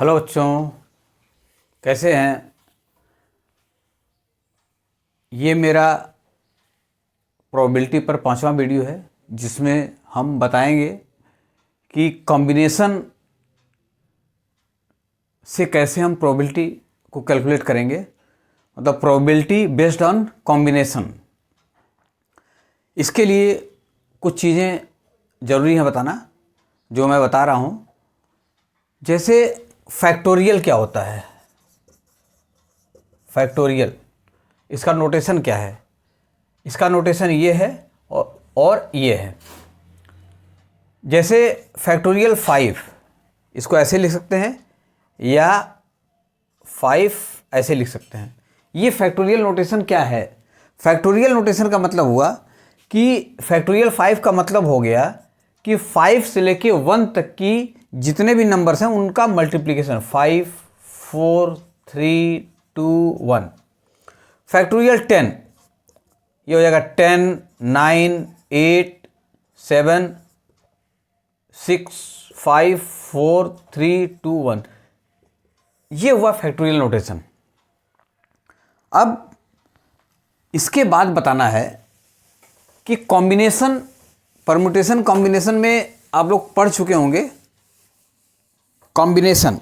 Hello बच्चों, कैसे हैं। ये मेरा प्रोबेबिलिटी पर 5वां वीडियो है जिसमें हम बताएंगे कि कॉम्बिनेशन से कैसे हम प्रोबेबिलिटी को कैलकुलेट करेंगे, मतलब प्रोबेबिलिटी बेस्ड ऑन कॉम्बिनेशन। इसके लिए कुछ चीज़ें ज़रूरी हैं बताना, जो मैं बता रहा हूँ। जैसे फैक्टोरियल क्या होता है, फैक्टोरियल इसका नोटेशन क्या है। इसका नोटेशन ये है और ये है। जैसे फैक्टोरियल 5, इसको ऐसे लिख सकते हैं या 5 ऐसे लिख सकते हैं। ये फैक्टोरियल नोटेशन क्या है। फैक्टोरियल नोटेशन का मतलब हुआ कि फैक्टोरियल 5 का मतलब हो गया कि 5 से लेके 1 तक की जितने भी नंबर्स हैं उनका मल्टीप्लिकेशन 5, 4, 3, 2, 1। फैक्टोरियल 10 ये हो जाएगा 10, 9, 8, 7, 6, 5, 4, 3, 2, 1। ये हुआ फैक्टोरियल नोटेशन। अब इसके बाद बताना है कि कॉम्बिनेशन, परम्यूटेशन कॉम्बिनेशन में आप लोग पढ़ चुके होंगे। कॉम्बिनेशन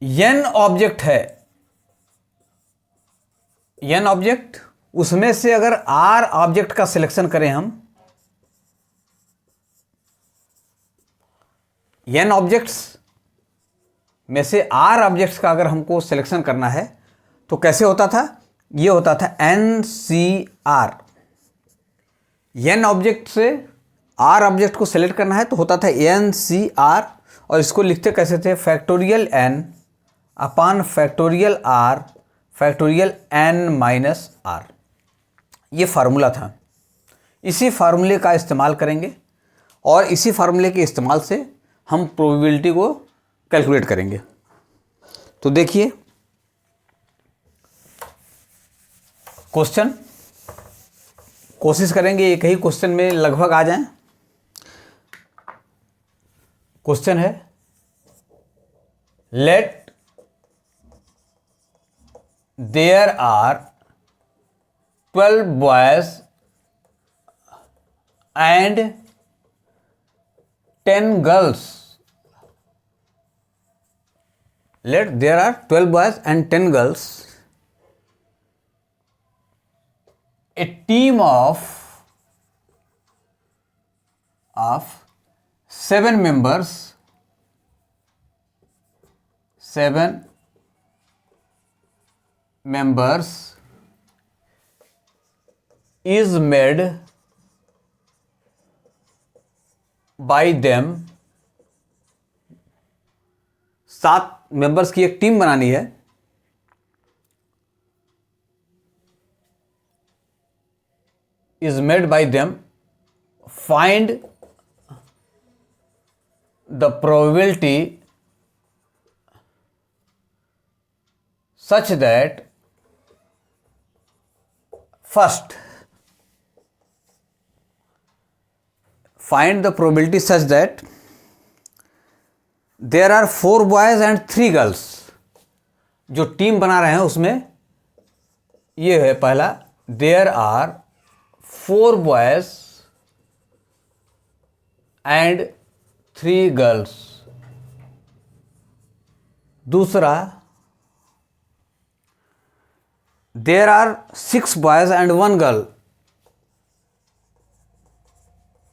n ऑब्जेक्ट है, n ऑब्जेक्ट, उसमें से अगर r ऑब्जेक्ट का सिलेक्शन करें हम, n ऑब्जेक्ट्स में से r ऑब्जेक्ट्स का अगर हमको सिलेक्शन करना है तो कैसे होता था। ये होता था NCR। n ऑब्जेक्ट से r ऑब्जेक्ट को सिलेक्ट करना है तो होता था NCR, और इसको लिखते कैसे थे, factorial n upon factorial r factorial n minus r। ये फार्मूला था। इसी फार्मूले का इस्तेमाल करेंगे और इसी फार्मूले के इस्तेमाल से हम प्रोबेबिलिटी को कैलकुलेट करेंगे। तो देखिए क्वेश्चन, कोशिश करेंगे एक ही क्वेश्चन में लगभग आ जाएं। क्वेश्चन है, let there are 12 boys and 10 girls. Let there are 12 boys and 10 girls. A team of 7 members, 7 members is made by them। 7 members की एक टीम बनानी है। is made by them, find the probability such that, first find the probability such that there are 4 boys and 3 girls। जो team बना रहे हैं उसमें ये है पहला, there are 4 boys and 3 girls। दूसरा, there are 6 boys and 1 girl।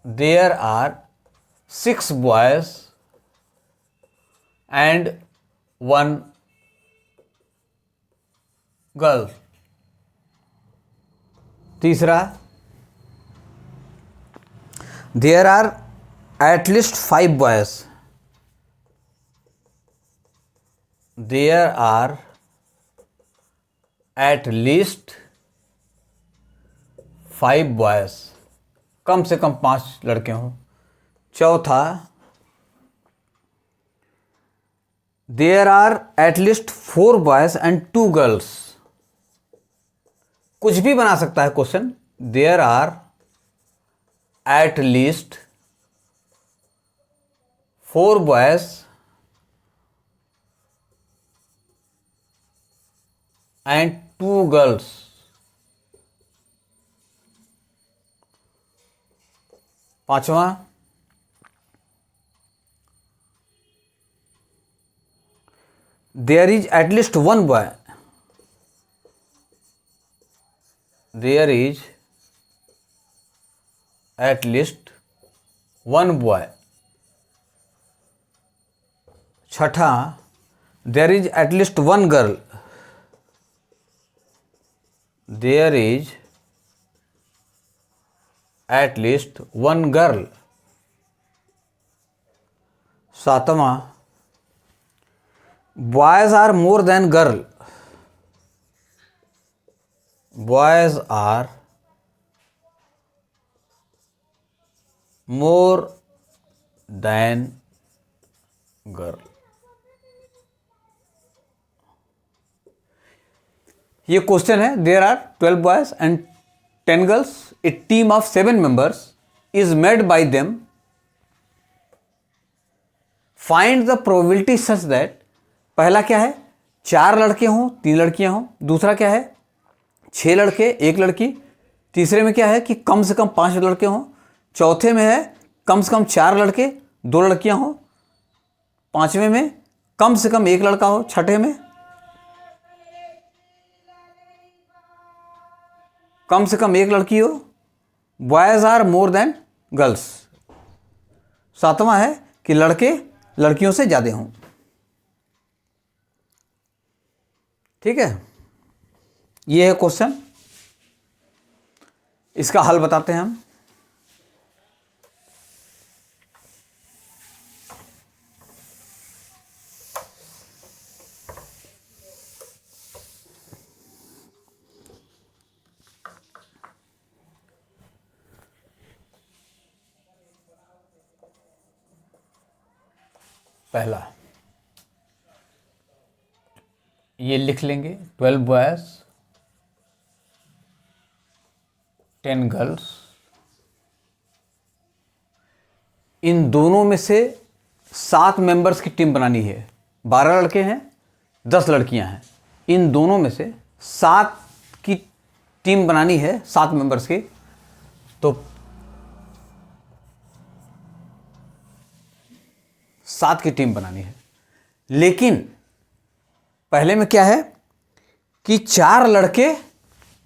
there are 6 boys and 1 girl। तीसरा, there are at least 5 boys। there are at least 5 boys, कम से कम 5 लड़के हों। चौथा, there are at least 4 boys and 2 girls। कुछ भी बना सकता है question. there are at least 4 boys and 2 girls. पांचवा, there is at least one boy. There is at least one boy. छठा, there is at least one girl. There is at least one girl. सातवां, boys are more than girl. Boys are more than girl. ये question है. There are 12 boys and 10 girls. A team of 7 members is made by them. Find the probability such that. पहला क्या है, 4 लड़के हों 3 लड़कियां हों. दूसरा क्या है, 6 लड़के 1 लड़की. तीसरे में क्या है कि कम से कम 5 लड़के हों. चौथे में है कम से कम 4 लड़के 2 लड़कियां हों. पांचवें में कम से कम 1 लड़का हो. छठे में कम से कम 1 लड़की हो. Boys are more than girls. सातवां है कि लड़के लड़कियों से ज़्यादा हों. ठीक है, ये है क्वेश्चन. इसका हल बताते हैं हम. पहला ये लिख लेंगे 12 बॉयज 10 गर्ल्स. इन दोनों में से 7 मेंबर्स की टीम बनानी है. 12 लड़के हैं 10 लड़कियां हैं. इन दोनों में से 7 की टीम बनानी है, 7 मेंबर्स की. तो 7 की टीम बनानी है. लेकिन पहले में क्या है कि 4 लड़के,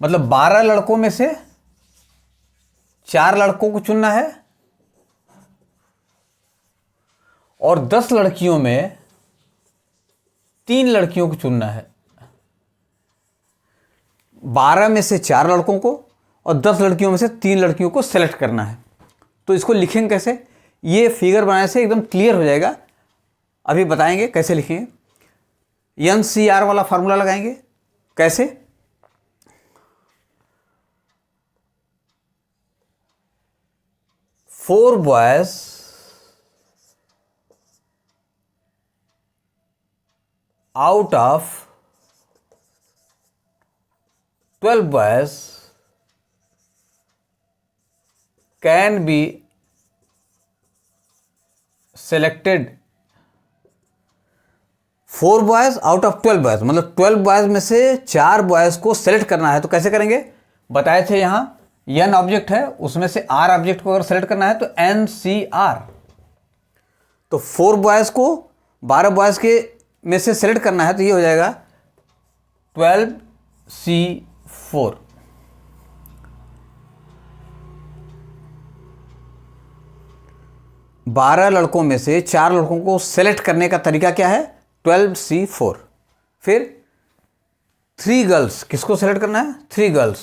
मतलब 12 लड़कों में से 4 लड़कों को चुनना है और 10 लड़कियों में 3 लड़कियों को चुनना है. 12 में से 4 लड़कों को और 10 लड़कियों में से 3 लड़कियों को सेलेक्ट करना है. तो इसको लिखेंगे कैसे, ये फिगर बनाने से एकदम क्लियर हो जाएगा. अभी बताएंगे कैसे लिखेंगे. NCR वाला फार्मूला लगाएंगे. कैसे, four boys out of 12 boys can be selected. 4 boys out of 12 boys, मतलब 12 बॉयज में से 4 बॉयज को सेलेक्ट करना है. तो कैसे करेंगे, बताए थे यहां N ऑब्जेक्ट है, उसमें से R ऑब्जेक्ट को अगर सेलेक्ट करना है तो NCR. तो 4 बॉयज को 12 बॉयज के में से सेलेक्ट करना है तो ये हो जाएगा 12C4. बारह लड़कों में से 4 लड़कों को सेलेक्ट करने का तरीका क्या है, 12C4. फिर 3 गर्ल्स, किसको सेलेक्ट करना है, 3 girls.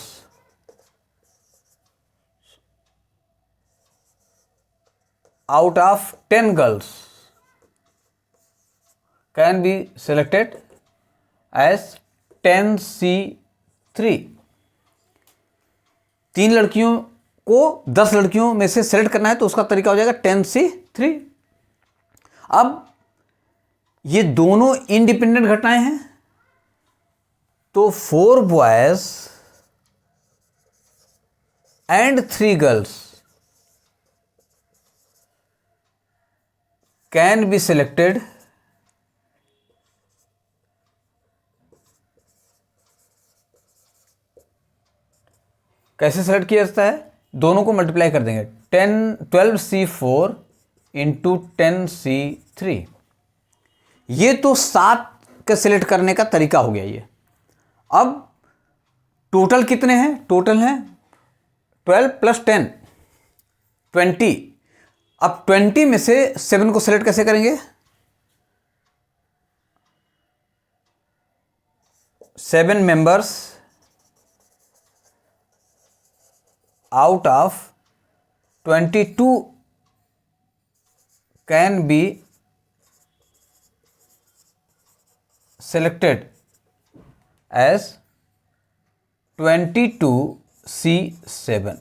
Out of 10 girls can be selected as 10C3. 3 लड़कियों को 10 लड़कियों में से सेलेक्ट करना है तो उसका तरीका हो जाएगा 10C3. अब ये दोनों इंडिपेंडेंट घटनाएं हैं तो 4 boys and 3 girls can be selected कैसे सेलेक्ट किया जाता है, दोनों को मल्टीप्लाई कर देंगे, 12C4 इंटू 10C3। ये तो 7 का सिलेक्ट करने का तरीका हो गया ये। अब टोटल कितने हैं, टोटल हैं 12 प्लस 10 20। अब 20 में से 7 को सिलेक्ट कैसे करेंगे, 7 members out of 22 can be selected as 22C7।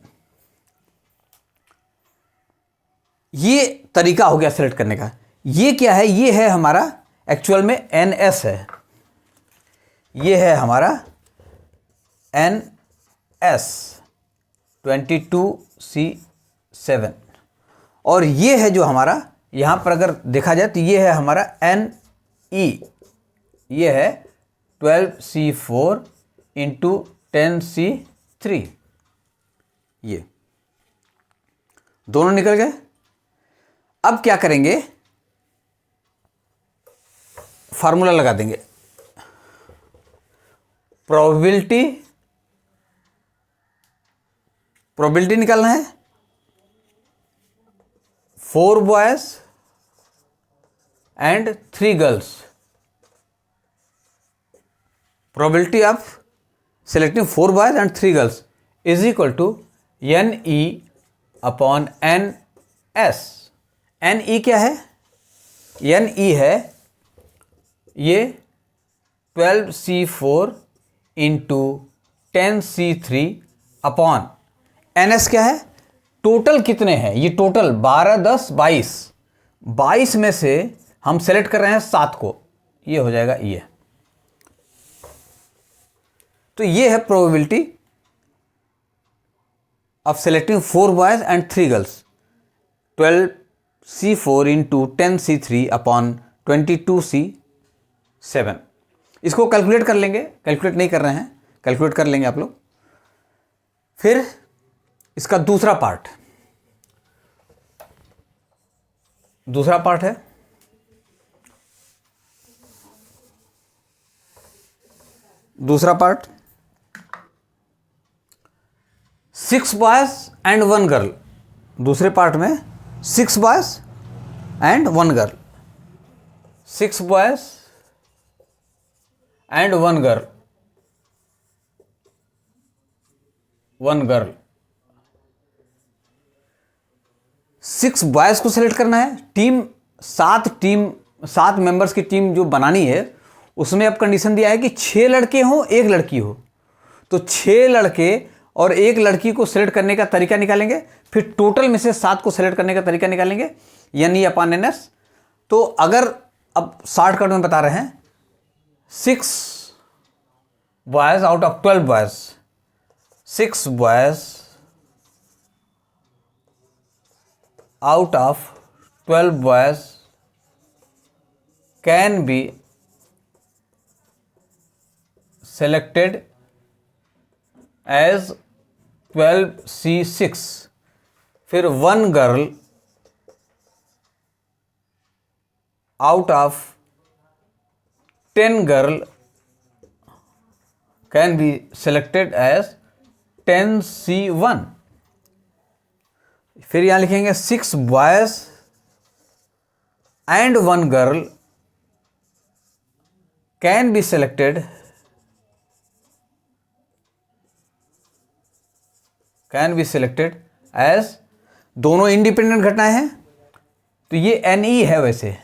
ये तरीका हो गया सेलेक्ट करने का। ये क्या है, ये है हमारा एक्चुअल में NS है, ये है हमारा NS 22C7। और ये है जो हमारा यहाँ पर अगर देखा जाए तो ये है हमारा NE, ये है 12C4 इंटू 10C3। ये दोनों निकल गए। अब क्या करेंगे, फार्मूला लगा देंगे, प्रोबेबिलिटी निकालना है। 4 boys and 3 girls, probability of selecting 4 boys and 3 girls is equal to NE upon NS। NE क्या है, NE है ये 12C4 into 10C3 upon NS क्या है, टोटल कितने हैं, ये टोटल 12 10 22, 22 में से हम सेलेक्ट कर रहे हैं 7 को, ये हो जाएगा ये। तो ये है probability of selecting 4 boys and 3 girls 12C4 into 10C3 upon 22C7। इसको कैलकुलेट कर लेंगे, कैलकुलेट नहीं कर रहे हैं, कैलकुलेट कर लेंगे आप लोग। फिर इसका दूसरा पार्ट है दूसरा पार्ट 6 बॉयज एंड 1 गर्ल। दूसरे पार्ट में 6 boys and 1 girl, 6 boys and 1 girl, 1 girl. 6 boys को सेलेक्ट करना है। टीम 7 मेंबर्स की टीम जो बनानी है उसमें अब कंडीशन दिया है कि 6 लड़के हों 1 लड़की हो। तो 6 लड़के और 1 लड़की को सेलेक्ट करने का तरीका निकालेंगे, फिर टोटल में से 7 को सेलेक्ट करने का तरीका निकालेंगे, NE अपॉन NS। तो अगर अब शॉर्टकट में बता रहे हैं, 6 boys out of 12 boys, 6 boys out of 12 boys can be selected as 12C6। फिर 1 girl out of 10 girl can be selected as 10C1। फिर यहां लिखेंगे 6 boys and 1 girl can be selected as, दोनों इंडिपेंडेंट घटनाएं हैं तो ये NE है। वैसे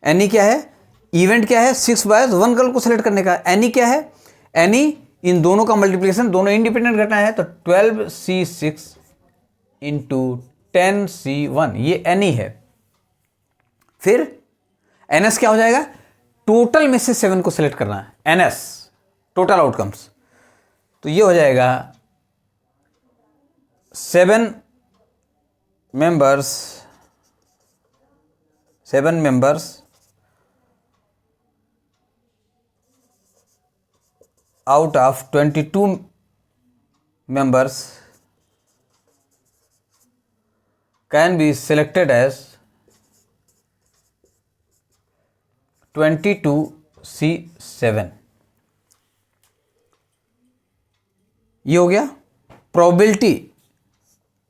NE क्या है, इवेंट क्या है, 6 बॉयज 1 गर्ल को सेलेक्ट करने का। NE क्या है, NE इन दोनों का मल्टीप्लिकेशन, दोनों इंडिपेंडेंट घटना है, तो 12C6 इंटू 10C1 ये NE है। फिर NS क्या हो जाएगा, टोटल में से 7 को सेलेक्ट करना है, NS टोटल आउटकम्स। तो ये हो जाएगा 7 members 7 members out of 22 members can be selected as 22C7। ये हो गया probability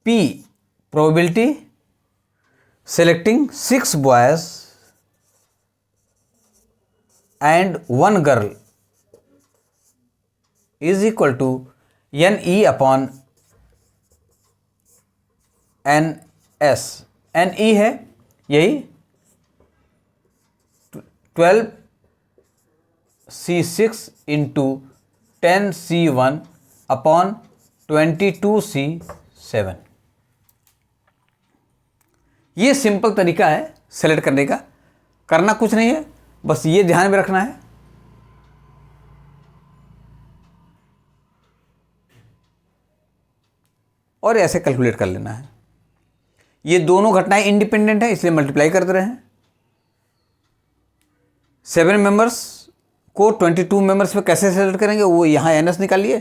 P, probability selecting 6 boys and 1 girl is equal to NE upon NS। NE है यही 12C6 into 10C1 upon 22C7। ये सिंपल तरीका है सेलेक्ट करने का, करना कुछ नहीं है, बस ये ध्यान में रखना है और ऐसे कैलकुलेट कर लेना है। ये दोनों घटनाएं इंडिपेंडेंट है इसलिए मल्टीप्लाई कर दे रहे हैं। 7 मेंबर्स को 22 मेंबर्स में कैसे सेलेक्ट करेंगे, वो यहाँ NS निकालिए,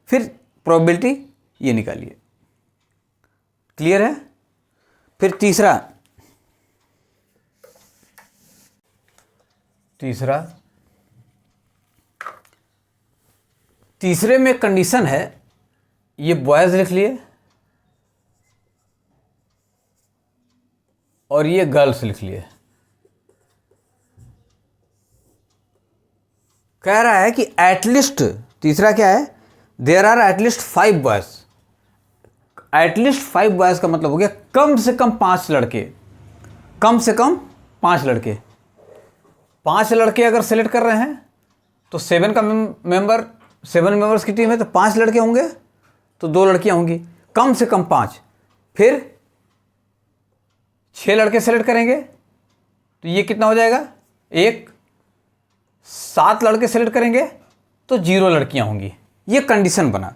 फिर प्रोबेबिलिटी ये निकालिए। क्लियर है? फिर तीसरे में कंडीशन है, ये बॉयज लिख लिए और ये गर्ल्स लिख लिए। कह रहा है कि एटलीस्ट, तीसरा क्या है, there are at least 5 boys. At least 5 boys का मतलब हो गया कम से कम 5 लड़के, कम से कम 5 लड़के। 5 लड़के अगर सेलेक्ट कर रहे हैं तो 7 मेंबर्स की टीम है तो 5 लड़के होंगे तो 2 लड़कियां होंगी, कम से कम 5। फिर 6 लड़के सेलेक्ट करेंगे तो ये कितना हो जाएगा, 1। 7 लड़के सेलेक्ट करेंगे तो 0 लड़कियां होंगी। ये कंडीशन बना।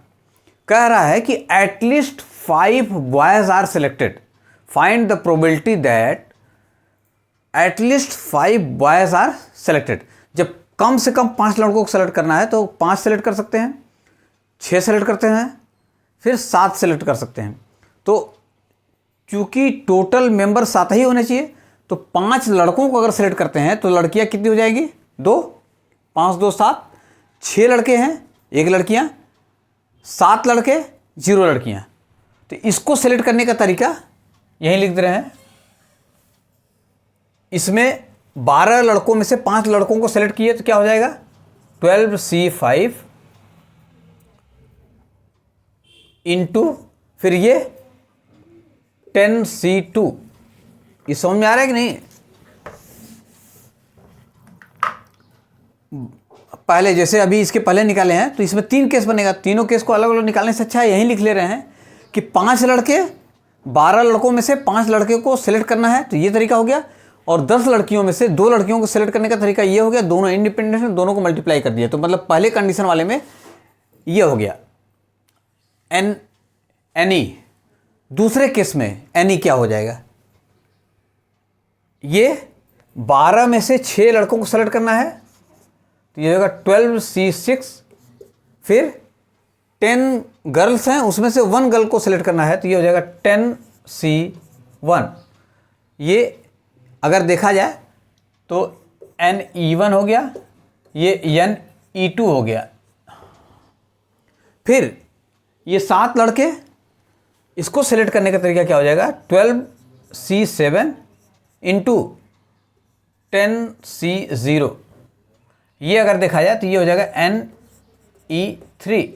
कह रहा है कि at least 5 boys are selected, find the probability that at least 5 boys are selected. जब कम से कम 5 लड़कों को सेलेक्ट करना है तो 5 सेलेक्ट कर सकते हैं, 6 सेलेक्ट करते हैं, फिर 7 सेलेक्ट कर सकते हैं। तो चूंकि टोटल मेंबर 7 ही होने चाहिए तो 5 लड़कों को अगर सेलेक्ट करते हैं तो लड़कियां कितनी हो जाएगी, 2, 5 2 7, 6 लड़के हैं 1 लड़कियां, 7 लड़के 0 लड़कियां। तो इसको सेलेक्ट करने का तरीका यहीं लिख दे रहे हैं। इसमें 12 लड़कों में से 5 लड़कों को सेलेक्ट किए तो क्या हो जाएगा, 12C5 इंटू फिर ये 10C2। ये समझ में आ रहा है कि नहीं? पहले जैसे अभी इसके पहले निकाले हैं तो इसमें 3 केस बनेगा, तीनों केस को अलग अलग निकालने से अच्छा यहीं लिख ले रहे हैं कि 5 लड़के, 12 लड़कों में से 5 लड़के को सेलेक्ट करना है तो ये तरीका हो गया, और 10 लड़कियों में से 2 लड़कियों को सेलेक्ट करने का तरीका ये हो गया। दोनों इंडिपेंडेंट हैं, दोनों को मल्टीप्लाई कर दिया। तो मतलब पहले कंडीशन वाले में ये हो गया NE। दूसरे केस में NE क्या हो जाएगा, ये 12 में से 6 लड़कों को सेलेक्ट करना है तो ये होगा 12C6, फिर 10 गर्ल्स हैं उसमें से 1 गर्ल को सेलेक्ट करना है तो ये हो जाएगा 10C1। ये अगर देखा जाए तो NE1 हो गया, ये NE2 हो गया। फिर ये 7 लड़के, इसको सेलेक्ट करने का तरीका क्या हो जाएगा, 12C7 इंटू 10C0। ये अगर देखा जाए तो ये हो जाएगा NE3।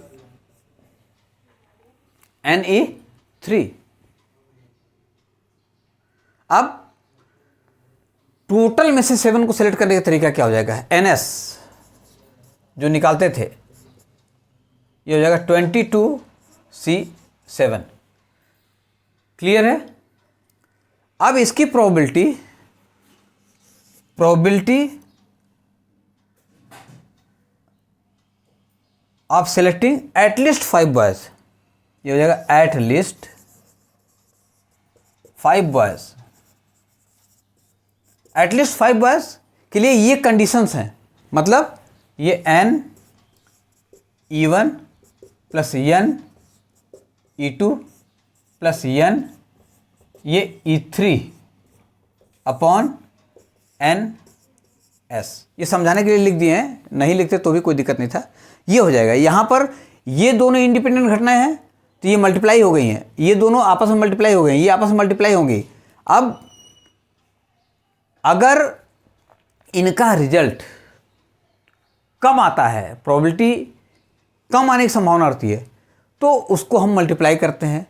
अब टोटल में से 7 को सेलेक्ट करने का तरीका क्या हो जाएगा, NS जो निकालते थे, ये हो जाएगा 22C7। क्लियर है? अब इसकी probability of selecting at least 5 boys, ये हो जाएगा एटलीस्ट 5 बॉयज एटलीस्ट 5 बॉयज़ के लिए ये कंडीशंस हैं, मतलब ये n E1 plus n E2 plus n ये E3 अपॉन n s, ये समझाने के लिए लिख दिए हैं, नहीं लिखते तो भी कोई दिक्कत नहीं था। ये हो जाएगा। यहाँ पर ये दोनों इंडिपेंडेंट घटनाएं हैं तो ये मल्टीप्लाई हो गई हैं, ये दोनों आपस में मल्टीप्लाई हो गई, ये आपस में मल्टीप्लाई होंगी। अब अगर इनका रिजल्ट कम आता है, प्रोबेबिलिटी कम आने की संभावना रहती है, तो उसको हम मल्टीप्लाई करते हैं,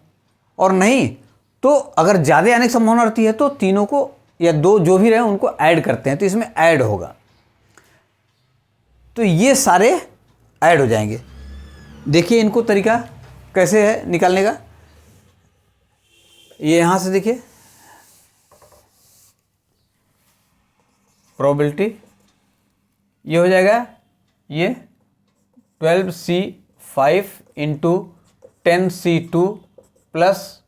और नहीं तो अगर ज़्यादा आने की संभावना रहती है तो तीनों को या दो जो भी रहे उनको ऐड करते हैं, तो इसमें ऐड होगा, तो ये सारे ऐड हो जाएंगे। देखिए इनको तरीका कैसे है निकालने का, ये यहाँ से देखिए प्रोबेबिलिटी ये हो जाएगा, ये 12C5 into 10C2 plus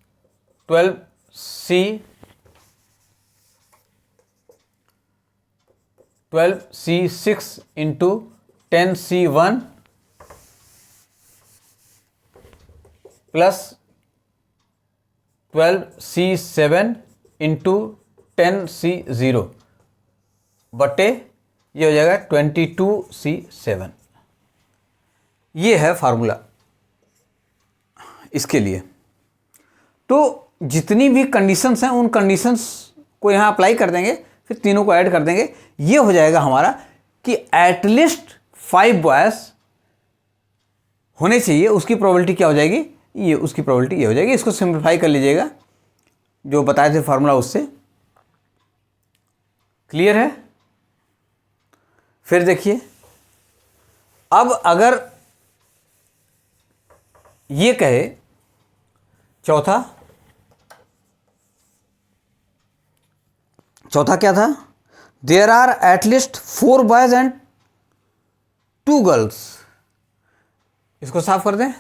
12C6 into 10C1 plus 12C7 into 10C0 बटे ये हो जाएगा 22C7। ये है फार्मूला इसके लिए। तो जितनी भी कंडीशंस हैं उन कंडीशंस को यहाँ अप्लाई कर देंगे, फिर तीनों को ऐड कर देंगे, ये हो जाएगा हमारा कि एटलीस्ट 5 बॉयज़ होने चाहिए। उसकी प्रोबेबिलिटी क्या हो जाएगी, ये उसकी प्रोबेबिलिटी ये हो जाएगी। इसको सिंप्लीफाई कर लीजिएगा, जो बताए थे फार्मूला उससे। क्लियर है? फिर देखिए, अब अगर ये कहे चौथा क्या था, there are at least 4 boys and 2 girls. इसको साफ कर दें,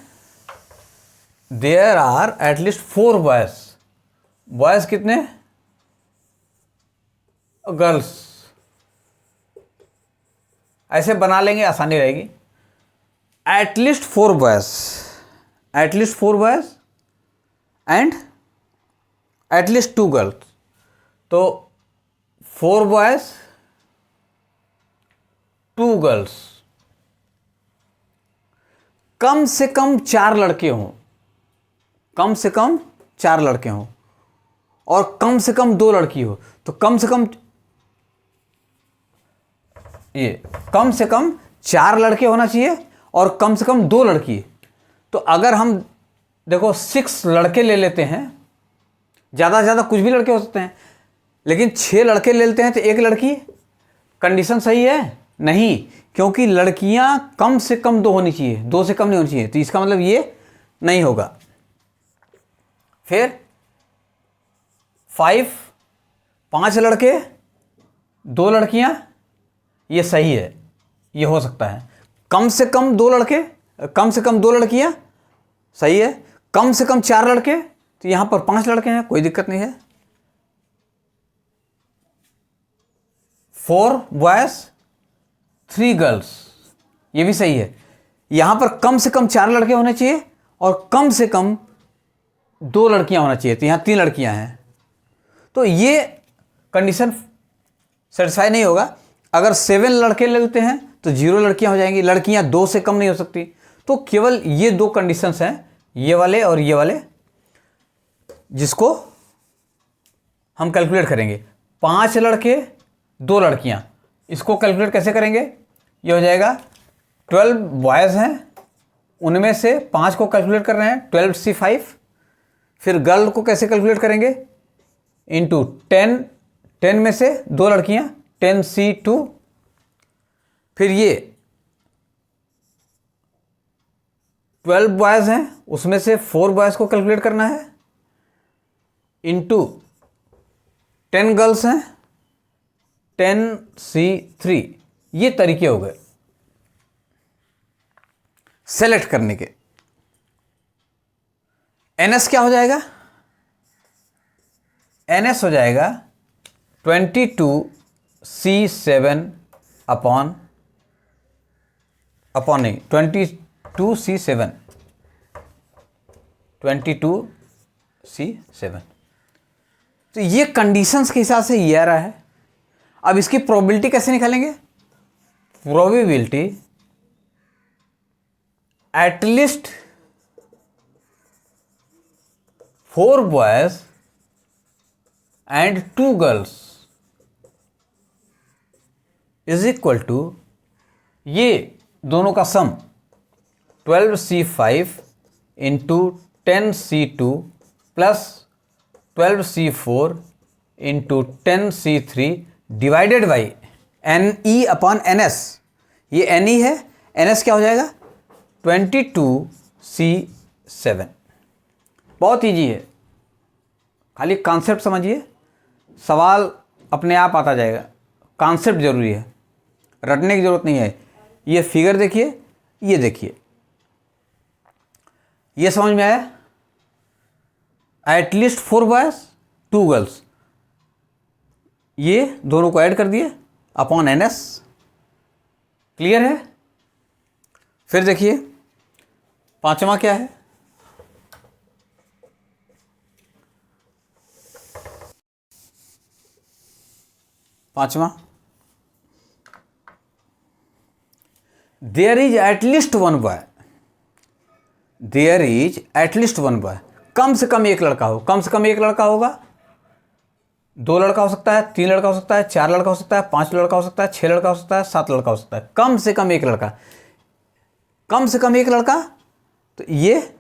there are at least 4 boys, boys कितने, गर्ल्स, ऐसे बना लेंगे, आसानी रहेगी। At least 4 boys, at least 4 boys and at least 2 girls, तो 4 बॉयज 2 गर्ल्स, कम से कम 4 लड़के हों, कम से कम 4 लड़के हों, और कम से कम 2 लड़की हो, तो कम से कम ये कम से कम 4 लड़के होना चाहिए और कम से कम 2 लड़की। तो अगर हम देखो 6 लड़के ले लेते हैं, ज़्यादा से ज़्यादा कुछ भी लड़के हो सकते हैं, लेकिन 6 लड़के ले लेते हैं तो 1 लड़की, कंडीशन सही है? नहीं, क्योंकि लड़कियां कम से कम 2 होनी चाहिए, 2 से कम नहीं होनी चाहिए, तो इसका मतलब ये नहीं होगा। फिर 5 लड़के 2 लड़कियां, ये सही है, ये हो सकता है। कम से कम 2 लड़के, कम से कम 2 लड़कियां, सही है। कम से कम 4 लड़के, तो यहां पर 5 लड़के हैं, कोई दिक्कत नहीं है। 4 बॉयज 3 गर्ल्स, ये भी सही है। यहां पर कम से कम 4 लड़के होने चाहिए और कम से कम 2 लड़कियां होना चाहिए, तो यहां 3 लड़कियां हैं, तो ये कंडीशन सेटिस्फाई नहीं होगा। अगर 7 लड़के लेते हैं तो 0 लड़कियां हो जाएंगी, लड़कियां 2 से कम नहीं हो सकती। तो केवल ये 2 कंडीशंस हैं, ये वाले और ये वाले, जिसको हम कैलकुलेट करेंगे। 5 लड़के 2 लड़कियां, इसको कैलकुलेट कैसे करेंगे, ये हो जाएगा 12 बॉयज़ हैं, उनमें से 5 को कैलकुलेट कर रहे हैं, 12C5। फिर गर्ल को कैसे कैलकुलेट करेंगे, इंटू 10 में से 2 लड़कियां, 10C2। फिर ये 12 बॉयज़ हैं, उसमें से 4 बॉयज़ को कैलकुलेट करना है, इंटू 10 गर्ल्स हैं, 10C3। ये तरीके हो गए सेलेक्ट करने के। NS क्या हो जाएगा, NS हो जाएगा 22 C7 अपॉन नहीं 22C7 22C7। तो ये कंडीशंस के हिसाब से ये आ रहा है। अब इसकी प्रोबेबिलिटी कैसे निकालेंगे? Probability at least 4 boys and 2 girls is equal to ये दोनों का sum 12C5 into 10C2 plus 12C4 into 10C3 divided by NE upon NS। ये NE है, NS क्या हो जाएगा? 22C7। बहुत ईजी है, खाली कॉन्सेप्ट समझिए, सवाल अपने आप आता जाएगा। कॉन्सेप्ट जरूरी है, रटने की जरूरत नहीं है। ये फिगर देखिए, ये देखिए, ये समझ में आया? एटलीस्ट 4 बॉयज 2 गर्ल्स, ये दोनों को ऐड कर दिए अपॉन NS। क्लियर है? फिर देखिए पांचवा क्या है? पांचवा, there is at least 1 boy. There is at least 1 boy, कम से कम एक लड़का हो। कम से कम एक लड़का होगा, 2 लड़का हो सकता है, 3 लड़का हो सकता है, 4 लड़का हो सकता है, 5 लड़का हो सकता है, 6 लड़का हो सकता है, 7 लड़का हो सकता है। कम से कम एक लड़का, कम से कम एक लड़का। तो ये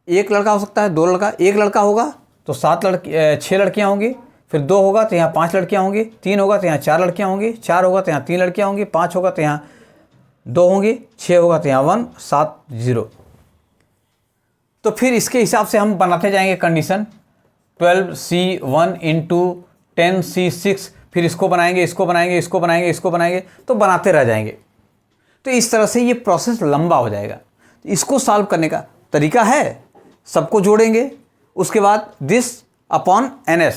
एक लड़का हो सकता है, 2 लड़का, एक लड़का होगा तो 6 लड़कियां होंगी, फिर 2 होगा तो यहाँ 5 लड़कियां होंगी, 3 होगा तो यहाँ 4 लड़कियां होंगी, 4 होगा तो यहाँ 3 लड़कियां होंगी, 5 होगा तो यहाँ 2 होंगी, 6 होगा तो यहाँ 1, 7 0। तो फिर इसके हिसाब से हम बनाते जाएंगे कंडीशन। 12C1 इंटू 10C6, फिर इसको बनाएंगे, इसको बनाएंगे, इसको बनाएंगे, इसको बनाएंगे, तो बनाते रह जाएंगे। तो इस तरह से ये प्रोसेस लंबा हो जाएगा। इसको सॉल्व करने का तरीका है, सबको जोड़ेंगे, उसके बाद दिस अपॉन NS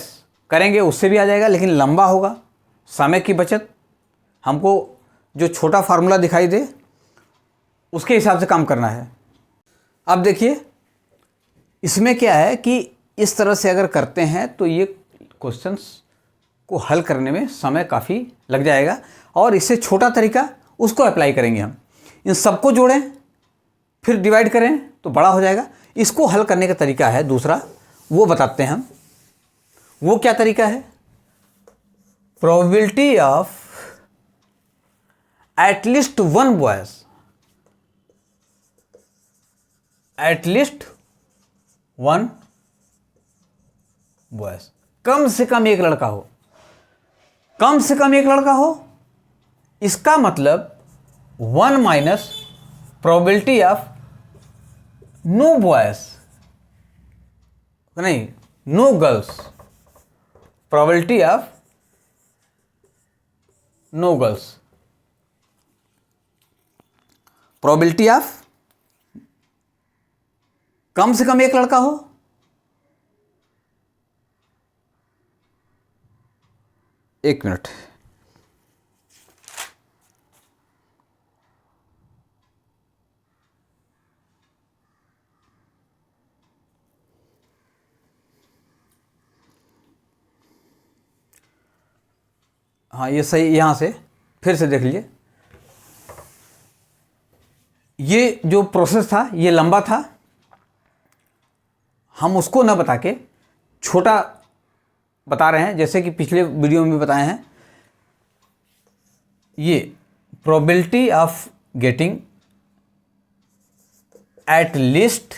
करेंगे, उससे भी आ जाएगा, लेकिन लंबा होगा। समय की बचत, हमको जो छोटा फार्मूला दिखाई दे उसके हिसाब से काम करना है। अब देखिए इसमें क्या है कि इस तरह से अगर करते हैं तो ये क्वेश्चंस को हल करने में समय काफ़ी लग जाएगा, और इससे छोटा तरीका उसको अप्लाई करेंगे हम। इन सबको जोड़ें फिर डिवाइड करें तो बड़ा हो जाएगा। इसको हल करने का तरीका है दूसरा, वो बताते हैं हम। वो क्या तरीका है? Probability of at least 1 boys, at least 1 boys, कम से कम एक लड़का हो। कम से कम एक लड़का हो, इसका मतलब 1 minus probability of no boys, नहीं no girls, probability of no girls, probability of कम से कम एक लड़का हो। एक मिनट, हाँ ये सही, यहां से फिर से देख लीजिए। ये जो प्रोसेस था ये लंबा था, हम उसको ना बता के छोटा बता रहे हैं, जैसे कि पिछले वीडियो में भी बताए हैं। ये probability of getting at least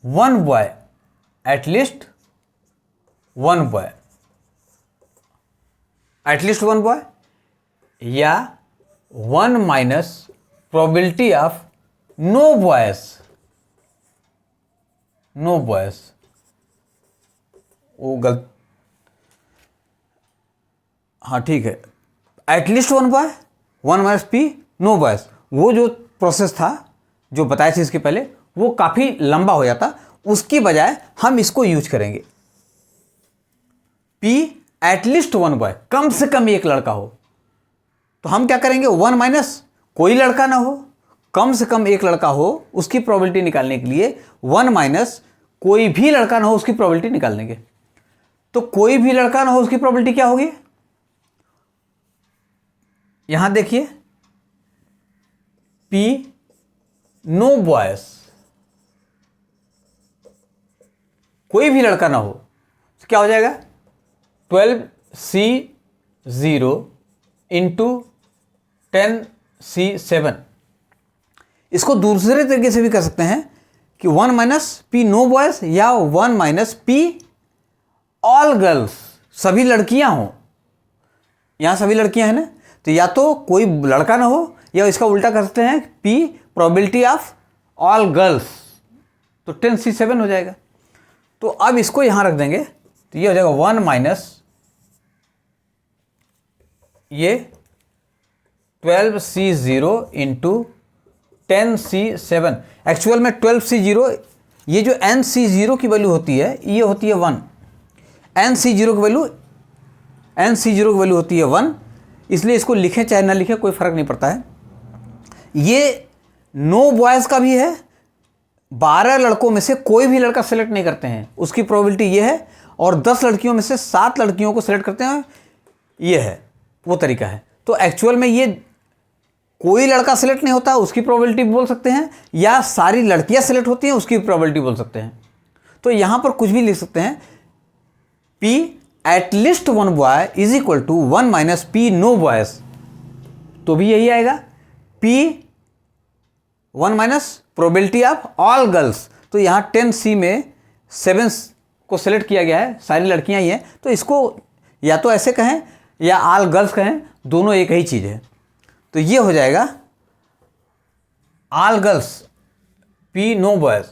1 boy, at least 1 boy, at least 1 boy, या 1 minus probability of no boys, no boys, वो गलत, हाँ ठीक है, at least 1 boy, 1 minus P, no boys. वो जो प्रोसेस था जो बताया था इसके पहले, वो काफ़ी लंबा हो जाता, उसकी बजाय हम इसको यूज करेंगे। P एटलीस्ट वन बॉय, कम से कम एक लड़का हो, तो हम क्या करेंगे, वन माइनस कोई लड़का ना हो, कम से कम एक लड़का हो, उसकी प्रोबेबिलिटी निकालने के लिए वन माइनस कोई भी लड़का ना हो उसकी प्रोबेबिलिटी निकाल लेंगे। तो कोई भी लड़का ना हो उसकी प्रोबेबिलिटी क्या होगी, यहां देखिए, P नो बॉयज, कोई भी लड़का ना हो, तो क्या हो जाएगा 12C0 इंटू 10C7। इसको दूसरे तरीके से भी कर सकते हैं कि one minus P no boys या one minus P all girls, सभी लड़कियां हों, यहां सभी लड़कियां हैं ना, तो या तो कोई लड़का ना हो, या इसका उल्टा कर सकते हैं P probability of all girls, तो 10C7 हो जाएगा। तो अब इसको यहां रख देंगे, तो ये हो जाएगा वन माइनस ये 12C0 इंटू 10C7। एक्चुअल में 12C0, ये जो NC0 की वैल्यू होती है ये होती है 1, NC0 की वैल्यू होती है 1, इसलिए इसको लिखें चाहे ना लिखें कोई फर्क नहीं पड़ता है। ये नो बॉयज़ का भी है, 12 लड़कों में से कोई भी लड़का सेलेक्ट नहीं करते हैं उसकी प्रोबेबिलिटी ये है, और 10 लड़कियों में से 7 लड़कियों को सेलेक्ट करते हैं, ये है वो तरीका है। तो एक्चुअल में ये कोई लड़का सेलेक्ट नहीं होता उसकी प्रोबेबिलिटी बोल सकते हैं, या सारी लड़कियां सेलेक्ट होती हैं उसकी प्रोबेबिलिटी बोल सकते हैं। तो यहां पर कुछ भी लिख सकते हैं, P at least one boy is equal to one minus P no boys, तो भी यही आएगा, P one minus probability of all girls, तो यहां 10C में 7 को सेलेक्ट किया गया है, सारी लड़कियां ही हैं, तो इसको या तो ऐसे कहें या ऑल गर्ल्स कहें, दोनों एक ही चीज़ है। तो ये हो जाएगा all girls P no boys,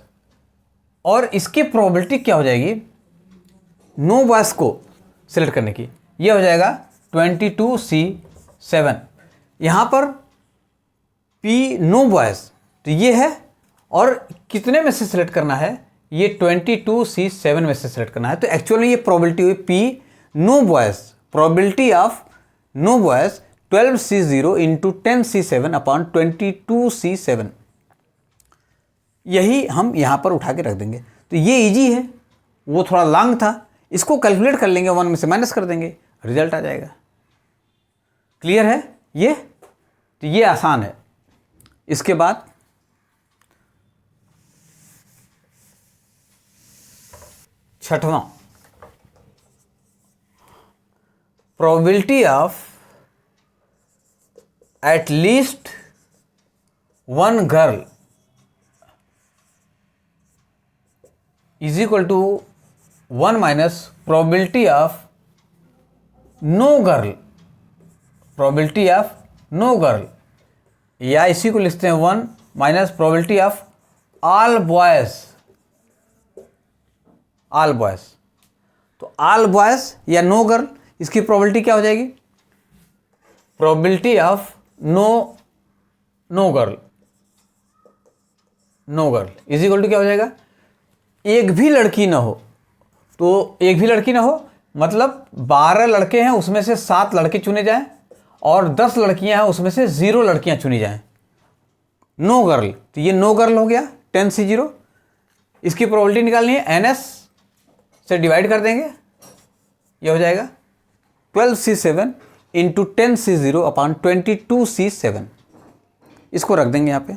और इसकी प्रोबेबिलिटी क्या हो जाएगी नो बॉयज को सिलेक्ट करने की, ये हो जाएगा 22C7। यहाँ पर P नो बॉयज तो ये है, और कितने में से सिलेक्ट करना है, ये 22C7 में से सिलेक्ट करना है। तो एक्चुअल में ये प्रोबेबिलिटी हुई P no boys, probability of no boys 12C0 into 10C7 upon 22C7, यही हम यहां पर उठा के रख देंगे। तो ये इजी है, वो थोड़ा लॉन्ग था, इसको कैलकुलेट कर लेंगे, 1 में से माइनस कर देंगे, रिजल्ट आ जाएगा। क्लियर है ये? तो ये आसान है। इसके बाद छठवां, probability of at least one girl is equal to 1 minus probability of no girl, probability of no girl, या इसी को लिखते हैं 1 minus probability of all boys, all boys। तो all boys या no girl, इसकी प्रोबेबिलिटी क्या हो जाएगी, probability of no girl is equal to क्या हो जाएगा, एक भी लड़की ना हो, तो एक भी लड़की ना हो मतलब 12 लड़के हैं उसमें से 7 लड़के चुने जाएं, और 10 लड़कियां हैं उसमें से 0 लड़कियां चुनी जाएं, नो गर्ल। तो ये नो गर्ल हो गया 10C0, इसकी प्रोबेबिलिटी निकालनी है, NS से डिवाइड कर देंगे, ये हो जाएगा 12C7 into 10C0 upon 22C7, इसको रख देंगे यहाँ पे,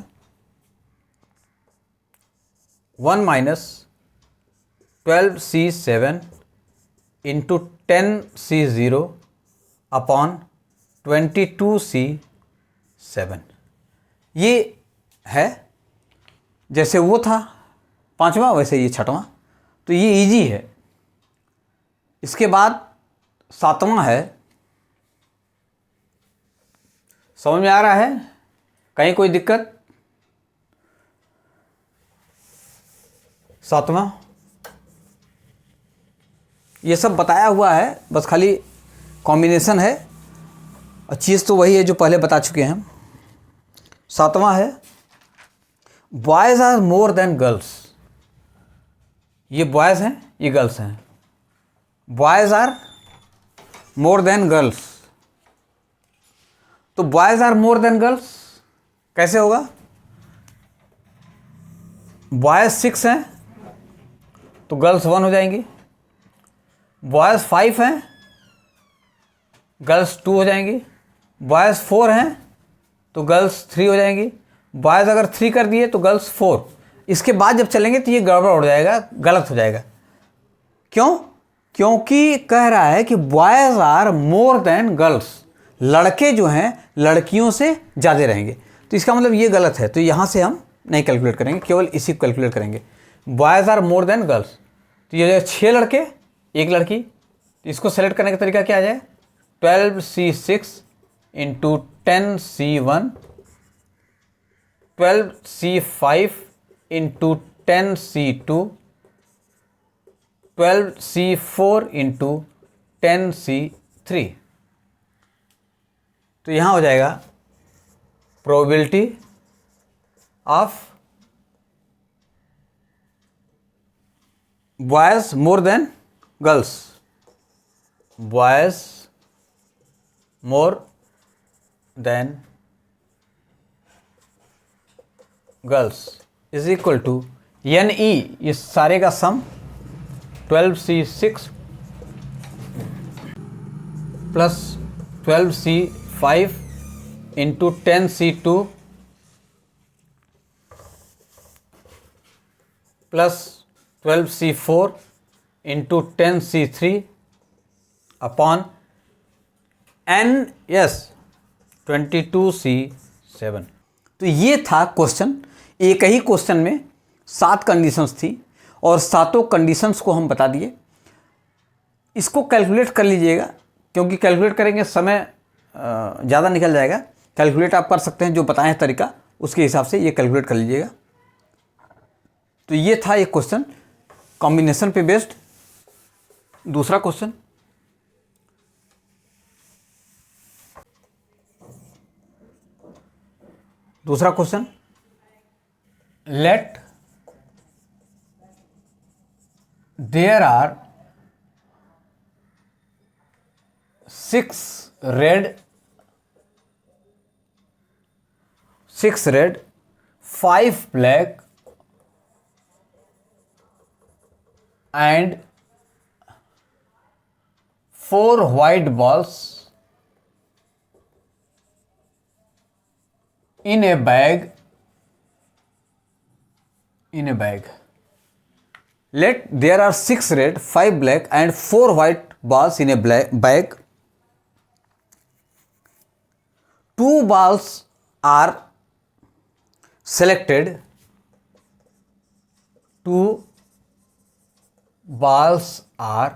1 minus 12C7 into 10C0 upon 22C7। ये है जैसे वो था पांचवा वैसे ये छठवां, तो ये इजी है। इसके बाद सातवां है, समझ में आ रहा है, कहीं कोई दिक्कत? सातवां ये सब बताया हुआ है, बस खाली कॉम्बिनेशन है, और चीज़ तो वही है जो पहले बता चुके हैं। सातवां है, boys are more than girls, ये बॉयज़ हैं ये गर्ल्स हैं, boys are more than girls, तो boys are more than girls कैसे होगा? बॉयज 6 हैं तो गर्ल्स 1 हो जाएंगी, बॉयज 5 हैं गर्ल्स 2 हो जाएंगी, बॉयज 4 हैं तो गर्ल्स 3 हो जाएंगी, बॉयज अगर 3 कर दिए तो गर्ल्स 4। इसके बाद जब चलेंगे तो ये गड़बड़ हो जाएगा, गलत हो जाएगा। क्यों? क्योंकि कह रहा है कि boys are more than girls, लड़के जो हैं लड़कियों से ज़्यादा रहेंगे, तो इसका मतलब ये गलत है। तो यहाँ से हम नहीं कैलकुलेट करेंगे, केवल इसी को कैलकुलेट करेंगे। Boys are more than girls, तो ये 6 लड़के 1 लड़की, तो इसको सेलेक्ट करने का तरीका क्या आ जाए? 12C6 into 10C1, 12C5 into 10C2, 12C4 into 10C3। तो यहाँ हो जाएगा probability of boys more than girls, boys more than girls is equal to NE, इस सारे का sum 12C6 plus 12C5 into 10C2 plus 12C4 into 10C3 upon NS 22C7। तो ये था क्वेश्चन। एक ही क्वेश्चन में 7 कंडीशंस थी और सातों कंडीशंस को हम बता दिए। इसको कैलकुलेट कर लीजिएगा, क्योंकि कैलकुलेट करेंगे समय ज़्यादा निकल जाएगा। कैलकुलेट आप कर सकते हैं, जो बताएं हैं तरीका उसके हिसाब से ये कैलकुलेट कर लीजिएगा। तो ये था एक क्वेश्चन कॉम्बिनेशन पे बेस्ड। दूसरा question, let there are 6 red, 5 black and 4 white balls in a bag. Let there are 6 red, 5 black and 4 white balls in a bag. 2 balls are selected. 2 balls are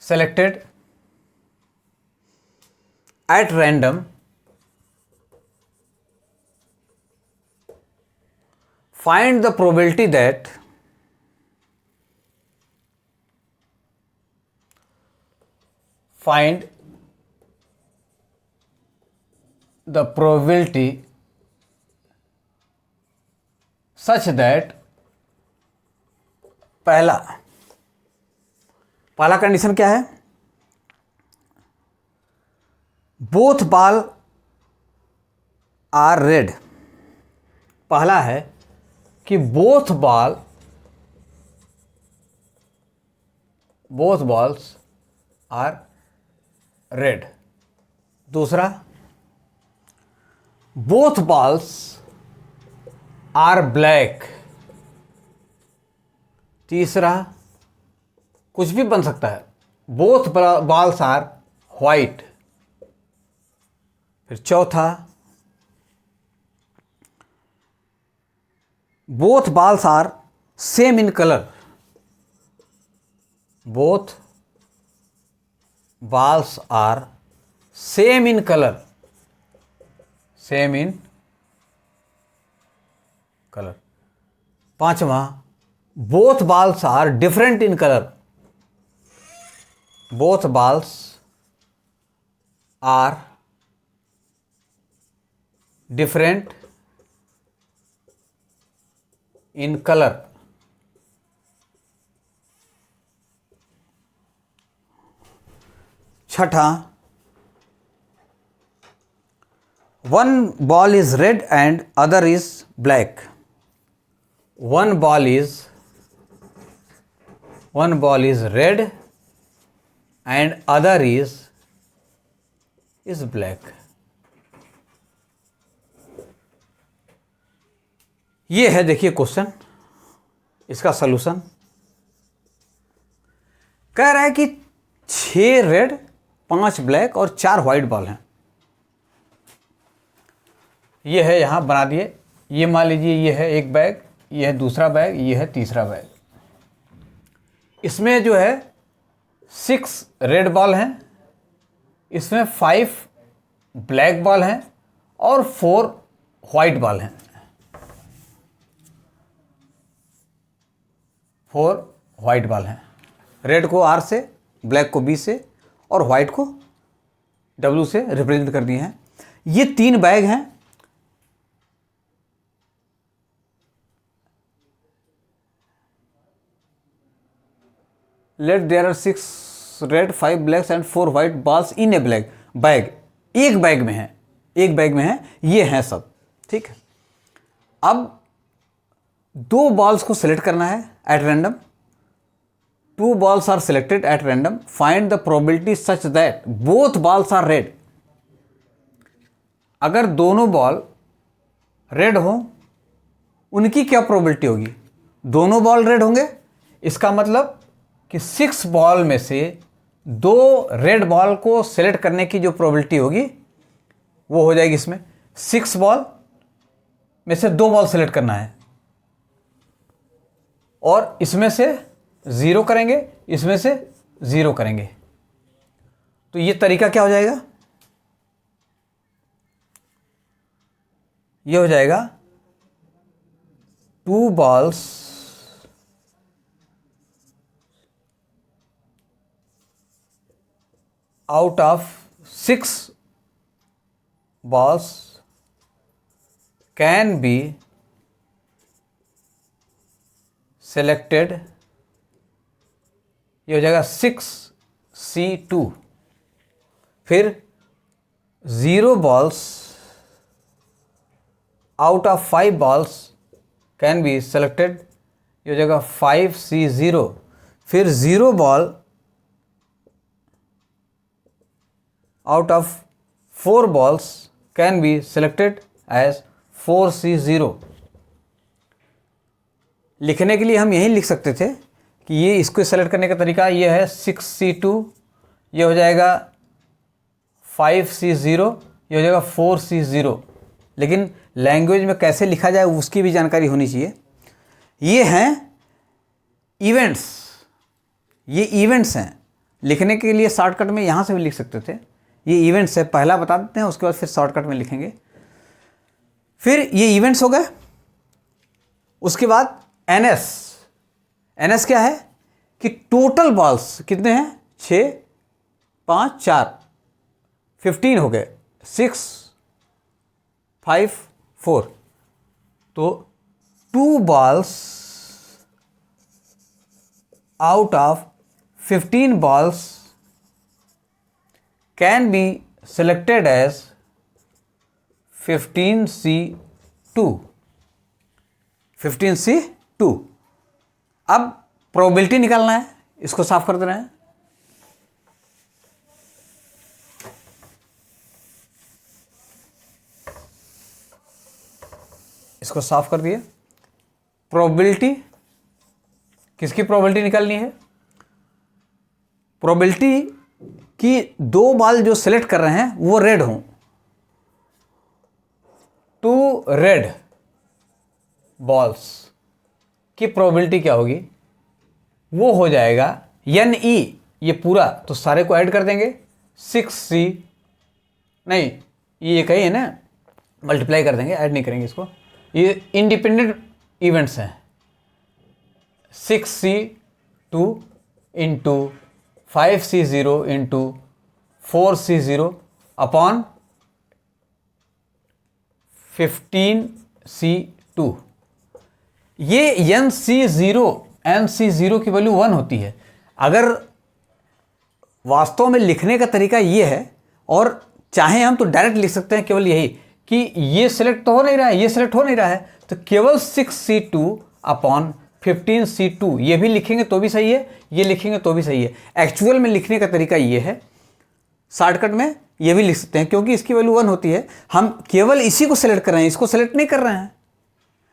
selected at random. Find the probability that such that पहला condition क्या है? Both ball are red. पहला है कि both balls are red. दूसरा, both balls are black. तीसरा, कुछ भी बन सकता है, बोथ बॉल्स आर व्हाइट। फिर चौथा, both balls are same in colour. Both balls are same in colour. पांचवा, both balls are different in colour. Both balls are different in colour. छठा, one ball is red and other is black. One ball is red and other is black. ये है देखिए question, इसका solution कह रहा है कि 6 रेड 5 ब्लैक और 4 व्हाइट बॉल हैं। ये है, यहाँ बना दिए। ये मान लीजिए ये है एक बैग, ये है दूसरा बैग, ये है तीसरा बैग। इसमें जो है 6 रेड बॉल हैं, इसमें 5 ब्लैक बॉल हैं और 4 व्हाइट बॉल हैं। 4 व्हाइट बॉल हैं। रेड को R से, ब्लैक को B से और व्हाइट को W से रिप्रेजेंट कर दिए हैं। ये 3 बैग हैं। Let there are 6 red 5 blacks and 4 white balls in a black bag. एक बैग में है, एक बैग में है, ये हैं सब, ठीक है। अब 2 बॉल्स को सिलेक्ट करना है at random. 2 balls are selected at random. Find the probability such that both balls are red. अगर दोनों बॉल रेड हो, उनकी क्या प्रोबेबिलिटी होगी? दोनों बॉल रेड होंगे, इसका मतलब कि 6 बॉल में से 2 रेड बॉल को सेलेक्ट करने की जो प्रोबेबिलिटी होगी वो हो जाएगी इसमें। 6 बॉल में से 2 बॉल सेलेक्ट करना है और इसमें से 0 करेंगे, इसमें से 0 करेंगे। तो ये तरीका क्या हो जाएगा? ये हो जाएगा 2 balls out of 6 balls can be selected। ये हो जाएगा 6C2। फिर 0 balls out of 5 balls can be selected। ये हो जाएगा 5C0। फिर 0 ball out of 4 balls can be selected as 4C0। लिखने के लिए हम यही लिख सकते थे कि ये इसको सेलेक्ट करने का तरीका ये है 6C2, ये हो जाएगा 5C0, ये हो जाएगा 4C0। लेकिन लैंग्वेज में कैसे लिखा जाए उसकी भी जानकारी होनी चाहिए। ये हैं इवेंट्स, ये इवेंट्स हैं। लिखने के लिए शॉर्टकट में यहाँ से भी लिख सकते थे। ये इवेंट्स है, पहला बता देते हैं, उसके बाद फिर शॉर्टकट में लिखेंगे। फिर ये इवेंट्स हो गए। उसके बाद एनएस क्या है कि टोटल बॉल्स कितने हैं? 6 5 4 15 हो गए। 6 5 4। तो 2 balls out of 15 balls can be selected as 15C2। 15C2। अब प्रोबेबिलिटी निकालना है, इसको साफ कर देना है। इसको साफ कर दिए। प्रोबेबिलिटी, किसकी प्रोबेबिलिटी निकालनी है? प्रोबेबिलिटी कि 2 बॉल जो सेलेक्ट कर रहे हैं वो रेड हों। 2 रेड बॉल्स की प्रोबेबिलिटी क्या होगी? वो हो जाएगा NE, ये पूरा तो सारे को ऐड कर देंगे। 6C नहीं, ये एक ही है ना, मल्टीप्लाई कर देंगे, ऐड नहीं करेंगे इसको। ये इंडिपेंडेंट इवेंट्स हैं। 6C2 into 5C0 into 4C0 upon 15C2। ये NC0 की वैल्यू 1 होती है। अगर वास्तव में लिखने का तरीका ये है, और चाहे हम तो डायरेक्ट लिख सकते हैं केवल यही कि ये सिलेक्ट तो हो नहीं रहा है, ये सिलेक्ट हो नहीं रहा है, तो केवल 6C2/15C2 ये भी लिखेंगे तो भी सही है, ये लिखेंगे तो भी सही है। एक्चुअल में लिखने का तरीका ये है, शॉर्टकट में ये भी लिख सकते हैं क्योंकि इसकी वैल्यू 1 होती है। हम केवल इसी को सिलेक्ट कर रहे हैं, इसको सिलेक्ट नहीं कर रहे हैं।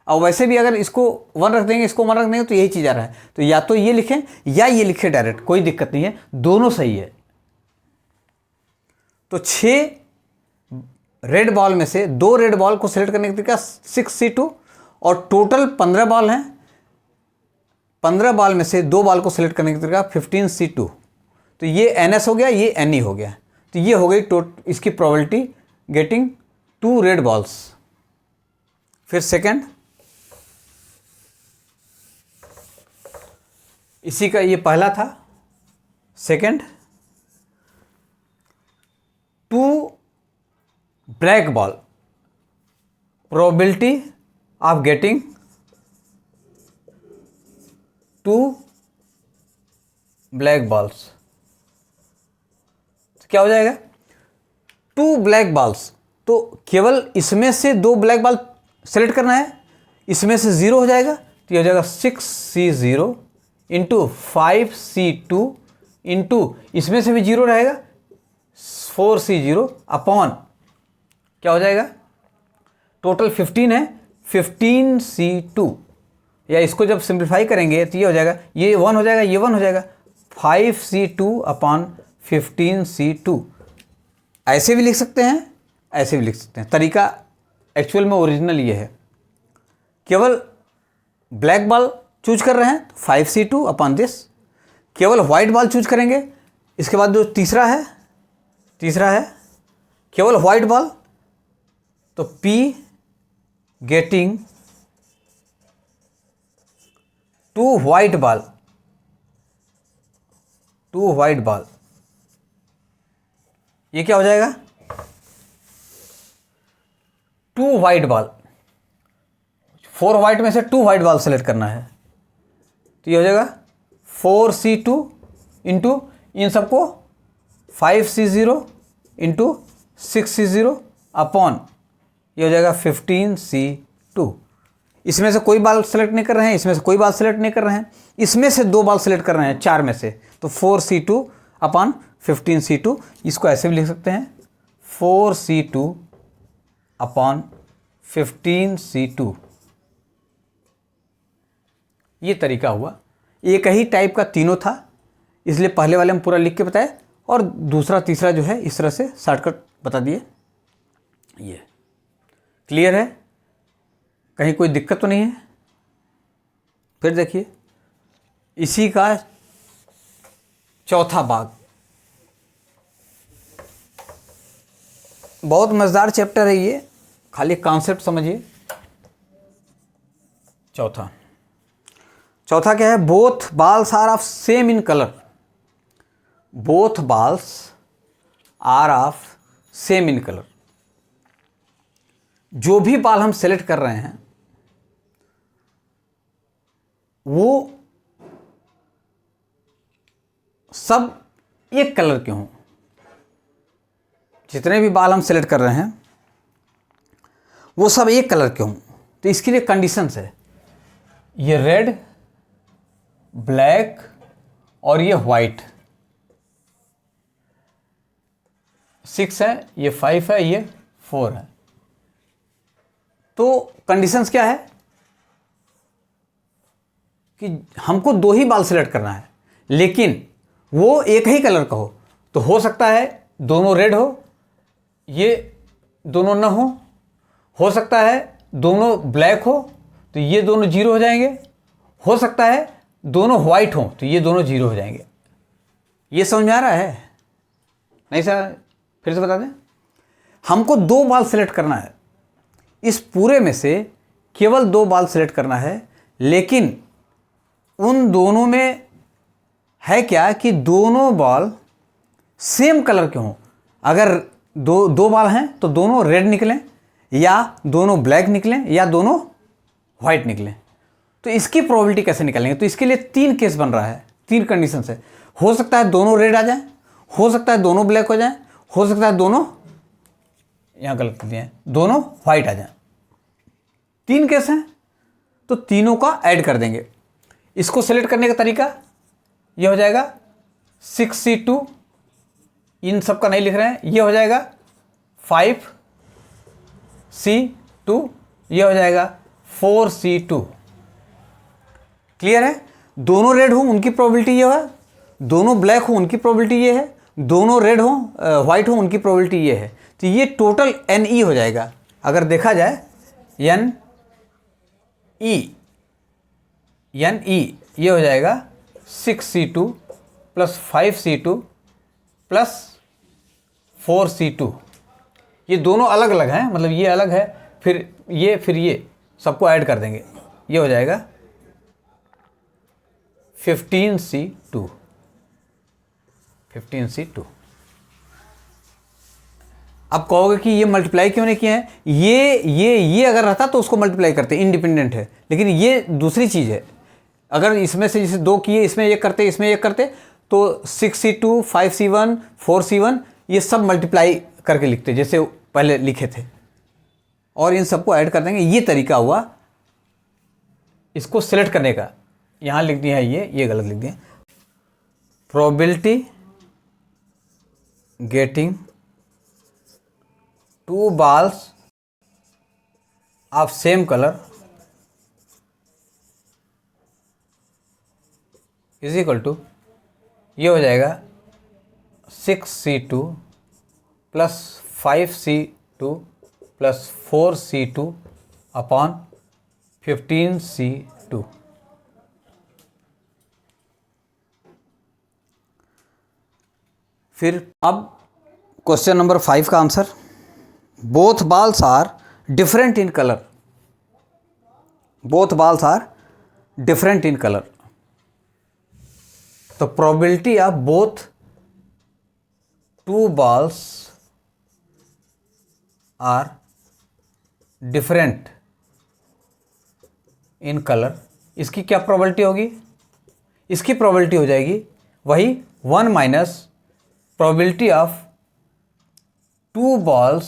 और वैसे भी अगर इसको 1 रख देंगे, इसको 1 रख देंगे तो यही चीज़ आ रहा है। तो या तो ये लिखें या ये लिखें डायरेक्ट, कोई दिक्कत नहीं है, दोनों सही है। तो 6 रेड बॉल में से 2 रेड बॉल को सिलेक्ट करने का तरीका 6C2, और टोटल 15 बॉल हैं। 15 बॉल में से 2 बॉल को सिलेक्ट करने का तरीका 15C2। तो ये NS हो गया, ये NE हो गया। तो ये हो गई इसकी प्रोबेबिलिटी गेटिंग 2 रेड बॉल्स। फिर सेकंड, इसी का ये पहला था। Second, 2 black ball, probability of getting 2 black balls. तो क्या हो जाएगा, 2 ब्लैक बॉल्स, तो केवल इसमें से 2 ब्लैक बॉल सेलेक्ट करना है, इसमें से 0 हो जाएगा, तो ये हो जाएगा 6C0 इंटू 5C2 इंटू इसमें से भी 0 रहेगा 4C0 अपॉन क्या हो जाएगा, टोटल 15 है, 15C2, या इसको जब सिंप्लीफाई करेंगे तो ये हो जाएगा, ये 1 हो जाएगा, ये 1 हो जाएगा, 5C2 अपॉन 15C2। ऐसे भी लिख सकते हैं, ऐसे भी लिख सकते हैं। तरीका एक्चुअल में ओरिजिनल ये है। केवल ब्लैक बॉल चूज कर रहे हैं 5C2 अपॉन दिस, केवल वाइट बॉल चूज करेंगे। इसके बाद जो तीसरा है केवल वाइट बॉल, तो P getting 2 white ball, 2 white ball, ये क्या हो जाएगा, 2 वाइट बॉल, 4 वाइट में से 2 वाइट बॉल सेलेक्ट करना है, तो ये हो जाएगा 4C2 इंटू इन सबको 5C0 इंटू 6C0 अपॉन ये हो जाएगा 15C2। इसमें से कोई बॉल सेलेक्ट नहीं कर रहे हैं, इसमें से कोई बॉल सेलेक्ट नहीं कर रहे हैं, इसमें से 2 बॉल सेलेक्ट कर रहे हैं 4 में से, तो 4C2 अपॉन 15C2। इसको ऐसे भी लिख सकते हैं 4C2 अपॉन 15C2। ये तरीका हुआ। एक ही टाइप का तीनों था, इसलिए पहले वाले हम पूरा लिख के बताए, और दूसरा तीसरा जो है इस तरह से शॉर्टकट बता दिए। ये क्लियर है, कहीं कोई दिक्कत तो नहीं है। फिर देखिए इसी का चौथा भाग, बहुत मज़ेदार चैप्टर है ये, खाली कॉन्सेप्ट समझिए। चौथा क्या है, both balls are of same in colour, both balls are of same in colour. जो भी बाल हम सेलेक्ट कर रहे हैं वो सब एक कलर के हों। जितने भी बाल हम सेलेक्ट कर रहे हैं वो सब एक कलर के हों। तो इसके लिए कंडीशंस है, ये रेड, ब्लैक और ये वाइट, 6 है, ये 5 है, ये 4 है। तो कंडीशंस क्या है कि हमको 2 ही बाल सेलेक्ट करना है, लेकिन वो एक ही कलर का हो। तो सकता है दोनों रेड हो, ये दोनों न हो सकता है दोनों ब्लैक हो तो ये दोनों 0 हो जाएंगे, हो सकता है दोनों वाइट हो तो ये दोनों 0 हो जाएंगे। ये समझ में आ रहा है नहीं सर? फिर से बता दें, हमको 2 बाल सेलेक्ट करना है, इस पूरे में से केवल 2 बाल सेलेक्ट करना है, लेकिन उन दोनों में है क्या कि दोनों बॉल सेम कलर के हों। अगर दो बाल हैं तो दोनों रेड निकलें, या दोनों ब्लैक निकलें, या दोनों वाइट निकलें। तो इसकी प्रोबेबिलिटी कैसे निकालेंगे? तो इसके लिए 3 केस बन रहा है, 3 कंडीशंस है। हो सकता है दोनों रेड आ जाएं, हो सकता है दोनों ब्लैक हो जाएं, हो सकता है दोनों, यहाँ गलत कर दिए हैं, दोनों वाइट आ जाएं। 3 केस हैं, तो तीनों का ऐड कर देंगे। इसको सेलेक्ट करने का तरीका ये हो जाएगा 6C2, इन सब का नहीं लिख रहे हैं, ये हो जाएगा 5C2, ये हो जाएगा 4C2। क्लियर है? दोनों रेड हो उनकी प्रोबेबिलिटी ये है, दोनों ब्लैक हो उनकी प्रोबेबिलिटी ये है, दोनों रेड हो वाइट हो उनकी प्रोबेबिलिटी ये है। तो ये टोटल NE हो जाएगा। अगर देखा जाए NE ये हो जाएगा 6C2 plus 5C2 plus 4C2। ये दोनों अलग अलग हैं, मतलब ये अलग है, फिर ये सबको ऐड कर देंगे, ये हो जाएगा 15C2। अब कहोगे कि ये मल्टीप्लाई क्यों नहीं किया है? ये अगर रहता तो उसको मल्टीप्लाई करते, इंडिपेंडेंट है, लेकिन ये दूसरी चीज़ है। अगर इसमें से जैसे 2 किए, इसमें एक करते, इसमें एक करते, तो 6C2, 5C1, 4C1 ये सब मल्टीप्लाई करके लिखते जैसे पहले लिखे थे, और इन सबको ऐड कर देंगे। ये तरीका हुआ इसको सिलेक्ट करने का। यहाँ लिख दिया है ये गलत लिख दिया। Probability getting 2 balls of same color is equal to, ये हो जाएगा 6C2 plus 5C2 plus 4C2 upon 15C2। फिर अब क्वेश्चन नंबर 5 का answer, both balls are different in colour. Both balls are different in colour. तो probability of both 2 balls are different in colour, इसकी क्या probability होगी? इसकी probability हो जाएगी वही 1 minus probability of 2 balls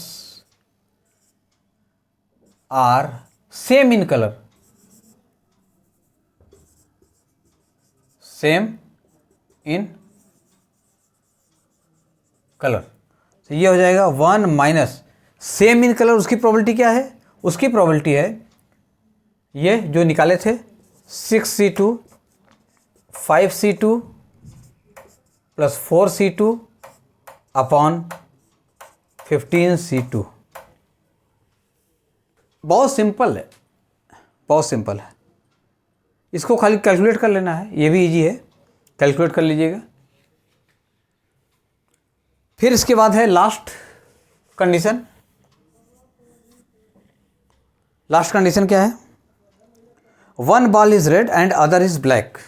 are same in colour, same in colour. तो ये हो जाएगा 1 माइनस सेम इन कलर, उसकी प्रोबेबिलिटी क्या है? उसकी प्रोबेबिलिटी है ये जो निकाले थे 6C2 5C2 plus 4C2 upon 15C2। बहुत सिंपल है, बहुत सिंपल है। इसको खाली कैलकुलेट कर लेना है, ये भी इजी है, कैलकुलेट कर लीजिएगा। फिर इसके बाद है लास्ट कंडीशन। लास्ट कंडीशन क्या है? 1 ball is red and other is black.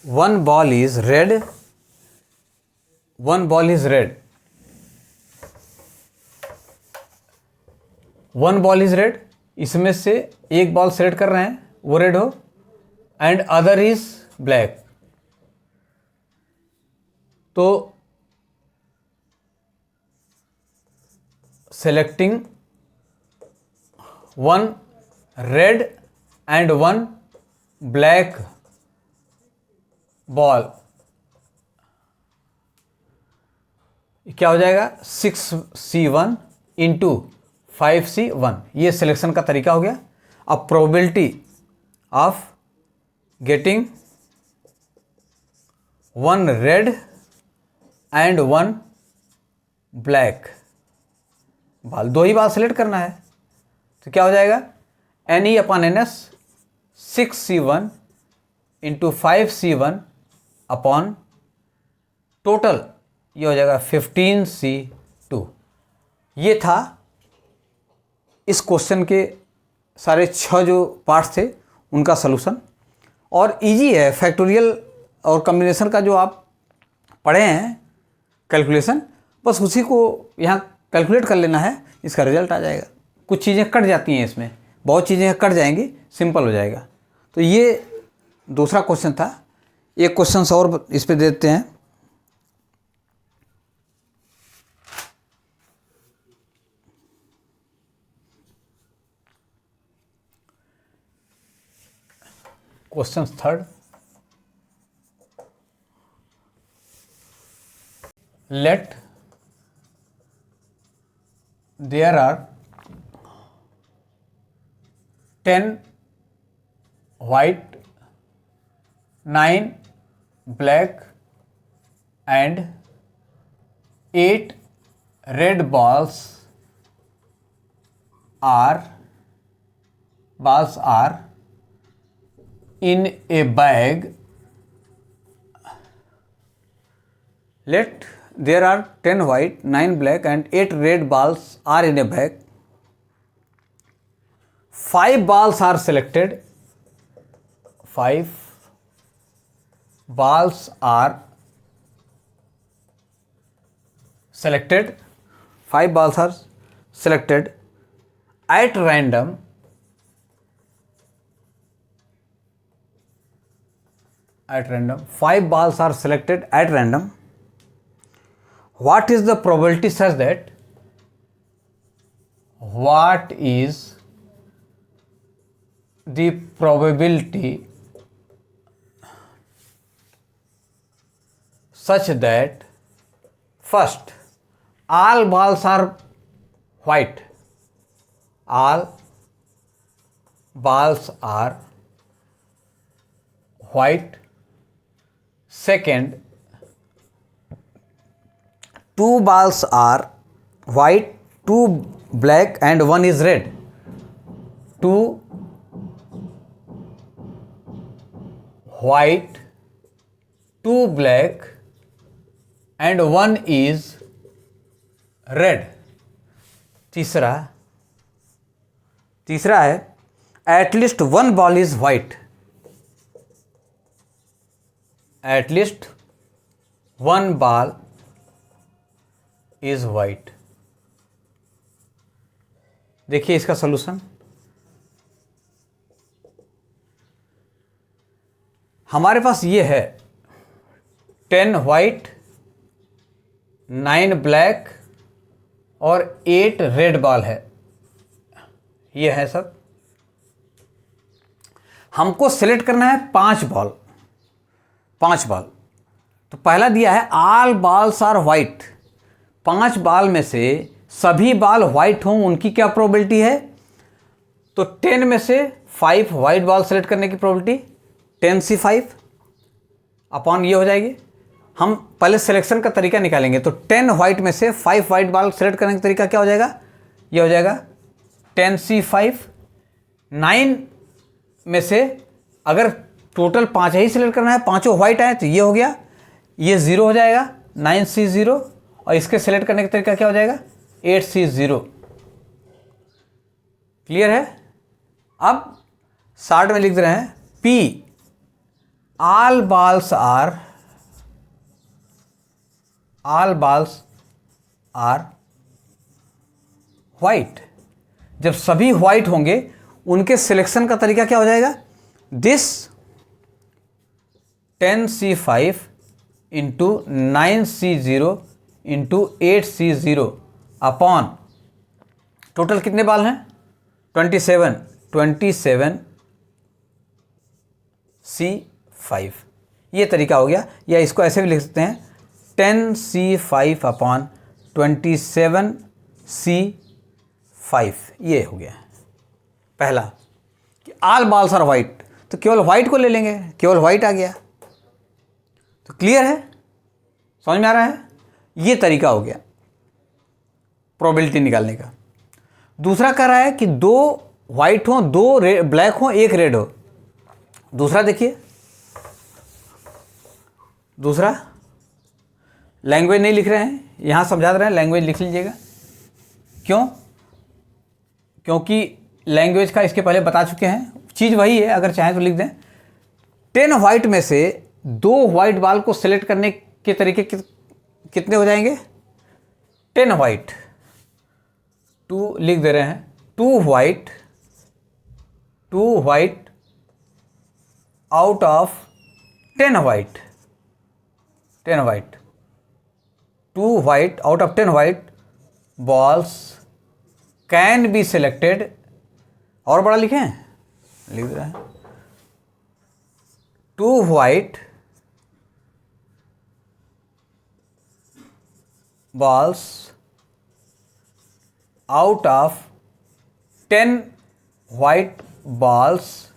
1 ball is red, 1 ball is red, 1 ball is red, इसमें से एक बॉल सेलेक्ट कर रहे हैं वो रेड हो, एंड अदर इज ब्लैक। तो selecting 1 red and 1 black ball, क्या हो जाएगा? 6C1 into 5C1। ये सिलेक्शन का तरीका हो गया। अब probability of getting 1 red and 1 black ball, 2 he ball select करना है, तो क्या हो जाएगा? NE upon NS 6C1 into 5C1 upon total, ये हो जाएगा 15C2। ये था इस क्वेश्चन के सारे 6 जो पार्ट्स थे उनका सलूशन। और इजी है, फैक्टोरियल और कॉम्बिनेशन का जो आप पढ़े हैं कैलकुलेशन, बस उसी को यहाँ कैलकुलेट कर लेना है, इसका रिजल्ट आ जाएगा। कुछ चीज़ें कट जाती हैं इसमें, बहुत चीज़ें कट जाएंगी, सिंपल हो जाएगा। तो ये दूसरा क्वेश्चन था। एक क्वेश्चन और इस पे देते हैं। Question third, let there are 10 white, 9 black and 8 red balls are in a bag. Let there are 10 white, 9 black and 8 red balls are in a bag. 5 balls are selected. 5 balls are selected. 5 balls are selected at random. At random. 5 balls are selected at random. What is the probability such that? What is the probability such that? First, all balls are white. All balls are white. Second, 2 balls are white, 2 black and 1 is red. 2 white, 2 black and 1 is red. तीसरा है at least 1 ball is white. At least 1 ball is white. देखिए इसका solution, हमारे पास ये है 10 white, 9 black और 8 red ball है, ये है सब। हमको सिलेक्ट करना है 5 बॉल। तो पहला दिया है all balls are white. 5 ball में से सभी बॉल व्हाइट हों, उनकी क्या प्रोबेबिलिटी है? तो 10 में से 5 व्हाइट बॉल सेलेक्ट करने की प्रोबेबिलिटी 10c5 अपॉन ये हो जाएगी। हम पहले सिलेक्शन का तरीका निकालेंगे, तो 10 व्हाइट में से 5 व्हाइट बॉल सेलेक्ट करने का तरीका क्या हो जाएगा? ये हो जाएगा 10c5। 9 में से अगर टोटल 5 ही सिलेक्ट करना है, पाँचों व्हाइट आए तो ये हो गया, ये 0 हो जाएगा 9c0 और इसके सेलेक्ट करने का तरीका क्या हो जाएगा? 8c0। क्लियर है? अब शार्ट में लिख दे रहे हैं P all balls are white। जब सभी व्हाइट होंगे उनके सिलेक्शन का तरीका क्या हो जाएगा? This 10c5 into 9c0 into 8c0 upon total कितने बाल हैं? 27c5। ये तरीका हो गया, या इसको ऐसे भी लिख सकते हैं 10c5 अपॉन 27c5। ये हो गया पहला कि ऑल बॉल्स आर वाइट, तो केवल वाइट को ले लेंगे, केवल वाइट आ गया। तो क्लियर है? समझ में आ रहा है? ये तरीका हो गया प्रोबेबिलिटी निकालने का। दूसरा कह रहा है कि 2 वाइट हो, 2 ब्लैक हो, 1 रेड हो। दूसरा देखिए, दूसरा लैंग्वेज नहीं लिख रहे हैं, यहाँ समझा दे रहे हैं, लैंग्वेज लिख लीजिएगा। क्यों? क्योंकि लैंग्वेज का इसके पहले बता चुके हैं, चीज़ वही है, अगर चाहें तो लिख दें। 10 वाइट में से 2 वाइट बॉल को सिलेक्ट करने के तरीके कितने हो जाएंगे? 10 वाइट, 2 लिख दे रहे हैं, 2 white out of 10 white, 2 white out of 10 white balls can be selected. और बड़ा लिखें, लिख रहे हैं 2 white balls out of 10 white balls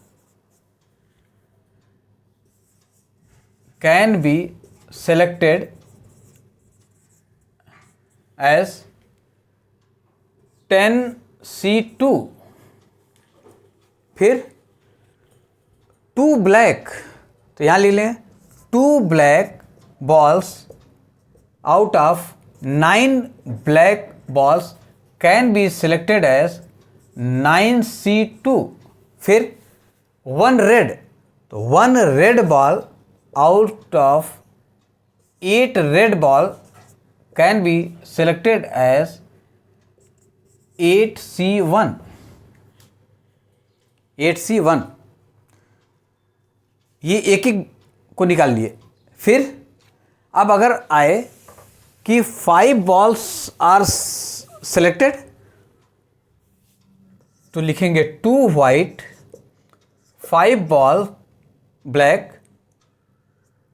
can be selected as 10C2। फिर 2 ब्लैक, तो यहाँ लिख लें 2 black balls out of 9 black balls can be selected as 9C2। फिर 1 रेड, तो 1 red ball out of 8 red ball can be selected as 8C1। 8C1 ये एक एक को निकाल लिए। फिर अब अगर आए कि 5 बॉल्स आर सेलेक्टेड, तो लिखेंगे 2 white 5 ball black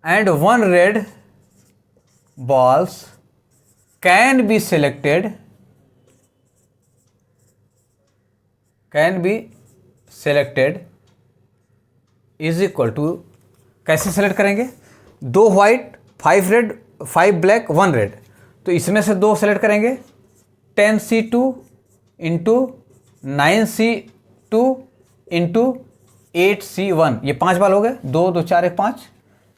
and 1 red balls can be selected is equal to, कैसे सेलेक्ट करेंगे? 2 वाइट 5 रेड 5 ब्लैक 1 रेड, तो इसमें से 2 सेलेक्ट करेंगे 10C2 into 9C2 into 8C1, ये 5 बाल हो गए, 2 2 4 1 5,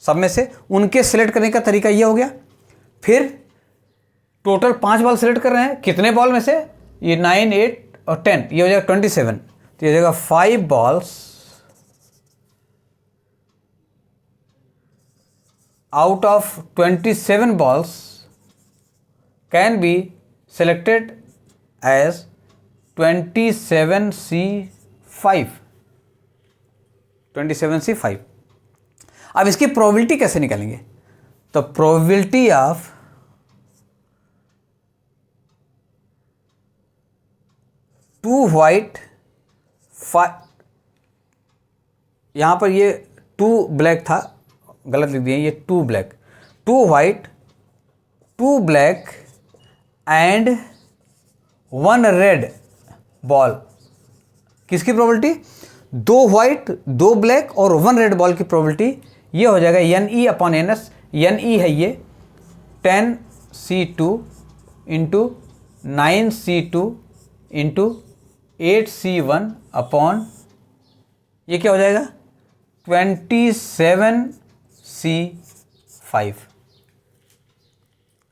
सब में से उनके सेलेक्ट करने का तरीका ये हो गया। फिर टोटल 5 बॉल सेलेक्ट कर रहे हैं, कितने बॉल में से? ये 9 8 और 10, ये हो जाएगा 27, तो ये हो जाएगा 5 balls out of 27 balls can be selected as 27C5। 27C5। अब इसकी प्रोबेबिलिटी कैसे निकालेंगे? तो प्रोबेबिलिटी ऑफ टू वाइट यहां पर ये 2 ब्लैक था, गलत लिख दिए, ये 2 black, 2 white 2 black and 1 red ball, किसकी प्रोबेबिलिटी? 2 वाइट 2 ब्लैक और 1 रेड बॉल की प्रोबेबिलिटी ये हो जाएगा NE/NS। NE है ये 10C2 into 9C2 into 8C1 upon, ये क्या हो जाएगा? 27C5।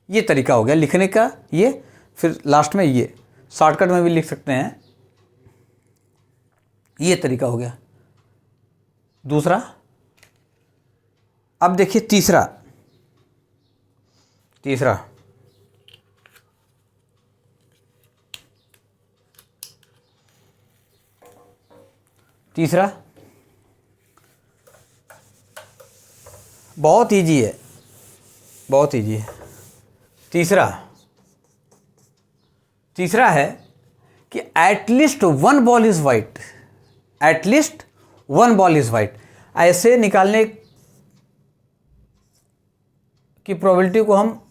ये तरीका हो गया लिखने का। ये फिर लास्ट में ये शॉर्टकट में भी लिख सकते हैं, ये तरीका हो गया दूसरा। अब देखिए तीसरा बहुत इजी है, बहुत इजी है। तीसरा है कि at least 1 ball is white, at least 1 ball is white. ऐसे निकालने की प्रोबेबिलिटी को हम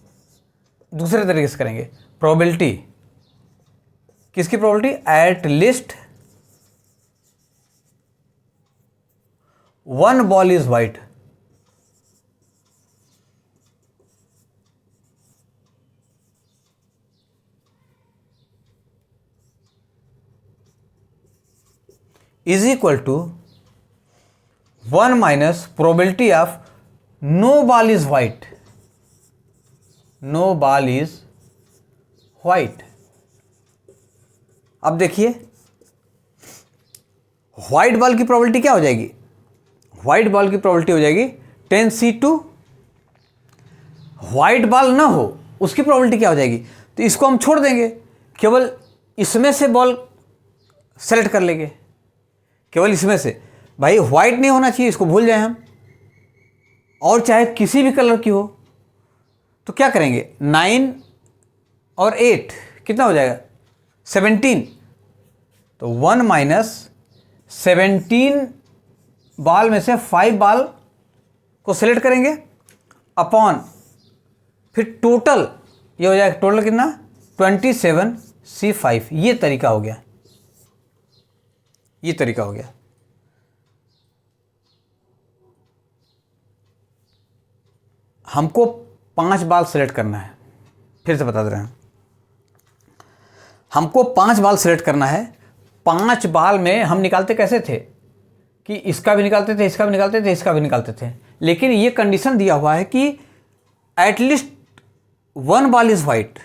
दूसरे तरीके से करेंगे। प्रोबेबिलिटी किसकी probability? At least 1 ball is white. Is equal to 1 minus probability of no ball is white. No ball is white. अब देखिए व्हाइट बॉल की प्रोबेबिलिटी क्या हो जाएगी? व्हाइट बॉल की प्रोबेबिलिटी हो जाएगी 10C2। व्हाइट बॉल ना हो उसकी प्रोबेबिलिटी क्या हो जाएगी? तो इसको हम छोड़ देंगे, केवल इसमें से बॉल सेलेक्ट कर लेंगे, केवल इसमें से। भाई व्हाइट नहीं होना चाहिए, इसको भूल जाए हम, और चाहे किसी भी कलर की हो। तो क्या करेंगे? 9 और 8 कितना हो जाएगा? 17। तो 1 माइनस 17 बॉल में से 5 बॉल को सिलेक्ट करेंगे अपॉन फिर टोटल, ये हो जाएगा टोटल कितना 27C5। ये तरीका हो गया, ये तरीका हो गया। हमको 5 बाल सिलेक्ट करना है, फिर से बता दे रहे हैं, हमको 5 बाल सिलेक्ट करना है। 5 बाल में हम निकालते कैसे थे कि इसका भी निकालते थे, इसका भी निकालते थे, इसका भी निकालते थे, लेकिन ये कंडीशन दिया हुआ है कि एटलीस्ट 1 बाल इज वाइट,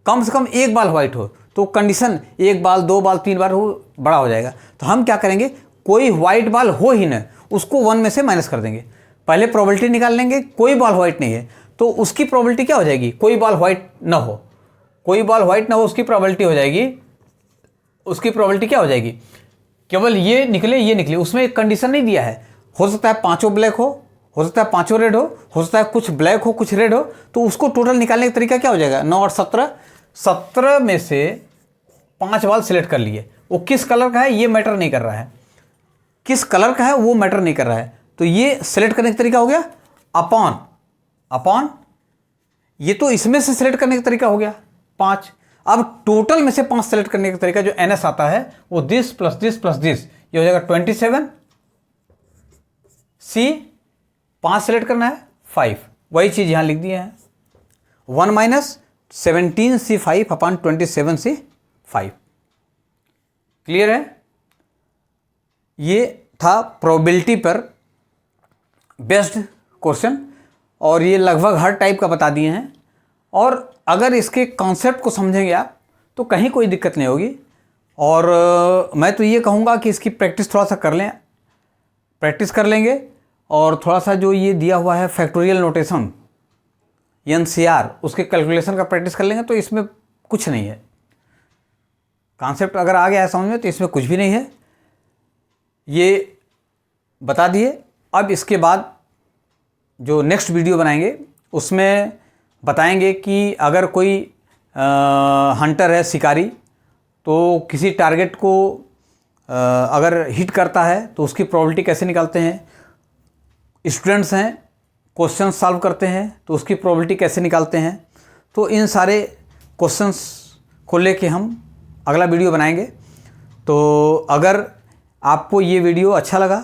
कम से कम 1 बाल वाइट हो। तो कंडीशन 1 बाल 2 बाल 3 बार हो बड़ा हो जाएगा। तो हम क्या करेंगे, कोई वाइट बाल हो ही ना, उसको 1 में से माइनस कर देंगे। पहले प्रोबेबिलिटी निकाल लेंगे, कोई बाल वाइट नहीं है तो उसकी प्रोबेबिलिटी क्या हो जाएगी, कोई बाल वाइट ना हो, कोई बाल वाइट ना हो उसकी प्रोबेबिलिटी हो जाएगी, उसकी प्रोबेबिलिटी क्या हो जाएगी, केवल ये निकले, उसमें एक कंडीशन नहीं दिया है। हो सकता है 5 ब्लैक हो सकता है 5 रेड हो सकता है कुछ ब्लैक हो कुछ रेड हो। तो उसको टोटल निकालने का तरीका क्या हो जाएगा, 9 और 17 में से 5 बाल सिलेक्ट कर लिए। वो किस कलर का है ये मैटर नहीं कर रहा है, किस कलर का है वो मैटर नहीं कर रहा है। तो ये सिलेक्ट करने का तरीका हो गया अपॉन ये तो इसमें से सिलेक्ट करने का तरीका हो गया 5। अब टोटल में से 5 सेलेक्ट करने का तरीका जो NS आता है वो this plus this plus this, ये हो जाएगा 27C। 5 सेलेक्ट करना है 5, वही चीज़ यहाँ लिख दिए हैं 1 minus 17C5 upon 27C5। Clear है। ये था प्रोबेबिलिटी पर बेस्ड क्वेश्चन और ये लगभग हर टाइप का बता दिए हैं। और अगर इसके कॉन्सेप्ट को समझेंगे आप तो कहीं कोई दिक्कत नहीं होगी। और मैं तो ये कहूँगा कि इसकी प्रैक्टिस थोड़ा सा कर लें, प्रैक्टिस कर लेंगे और थोड़ा सा जो ये दिया हुआ है फैक्टोरियल नोटेशन NCR उसके कैलकुलेशन का प्रैक्टिस कर लेंगे तो इसमें कुछ नहीं है। कॉन्सेप्ट अगर आ गया है समझ में तो इसमें कुछ भी नहीं है, ये बता दिए। अब इसके बाद जो नेक्स्ट वीडियो बनाएंगे उसमें बताएंगे कि अगर कोई हंटर है, शिकारी, तो किसी टारगेट को अगर हिट करता है तो उसकी प्रोबेबिलिटी कैसे निकालते हैं। स्टूडेंट्स हैं, क्वेश्चन सॉल्व करते हैं तो उसकी प्रोबेबिलिटी कैसे निकालते हैं। तो इन सारे क्वेश्चंस को लेके हम अगला वीडियो बनाएंगे। तो अगर आपको ये वीडियो अच्छा लगा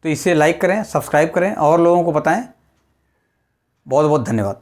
तो इसे लाइक करें, सब्सक्राइब करें और लोगों को बताएं। बहुत बहुत धन्यवाद।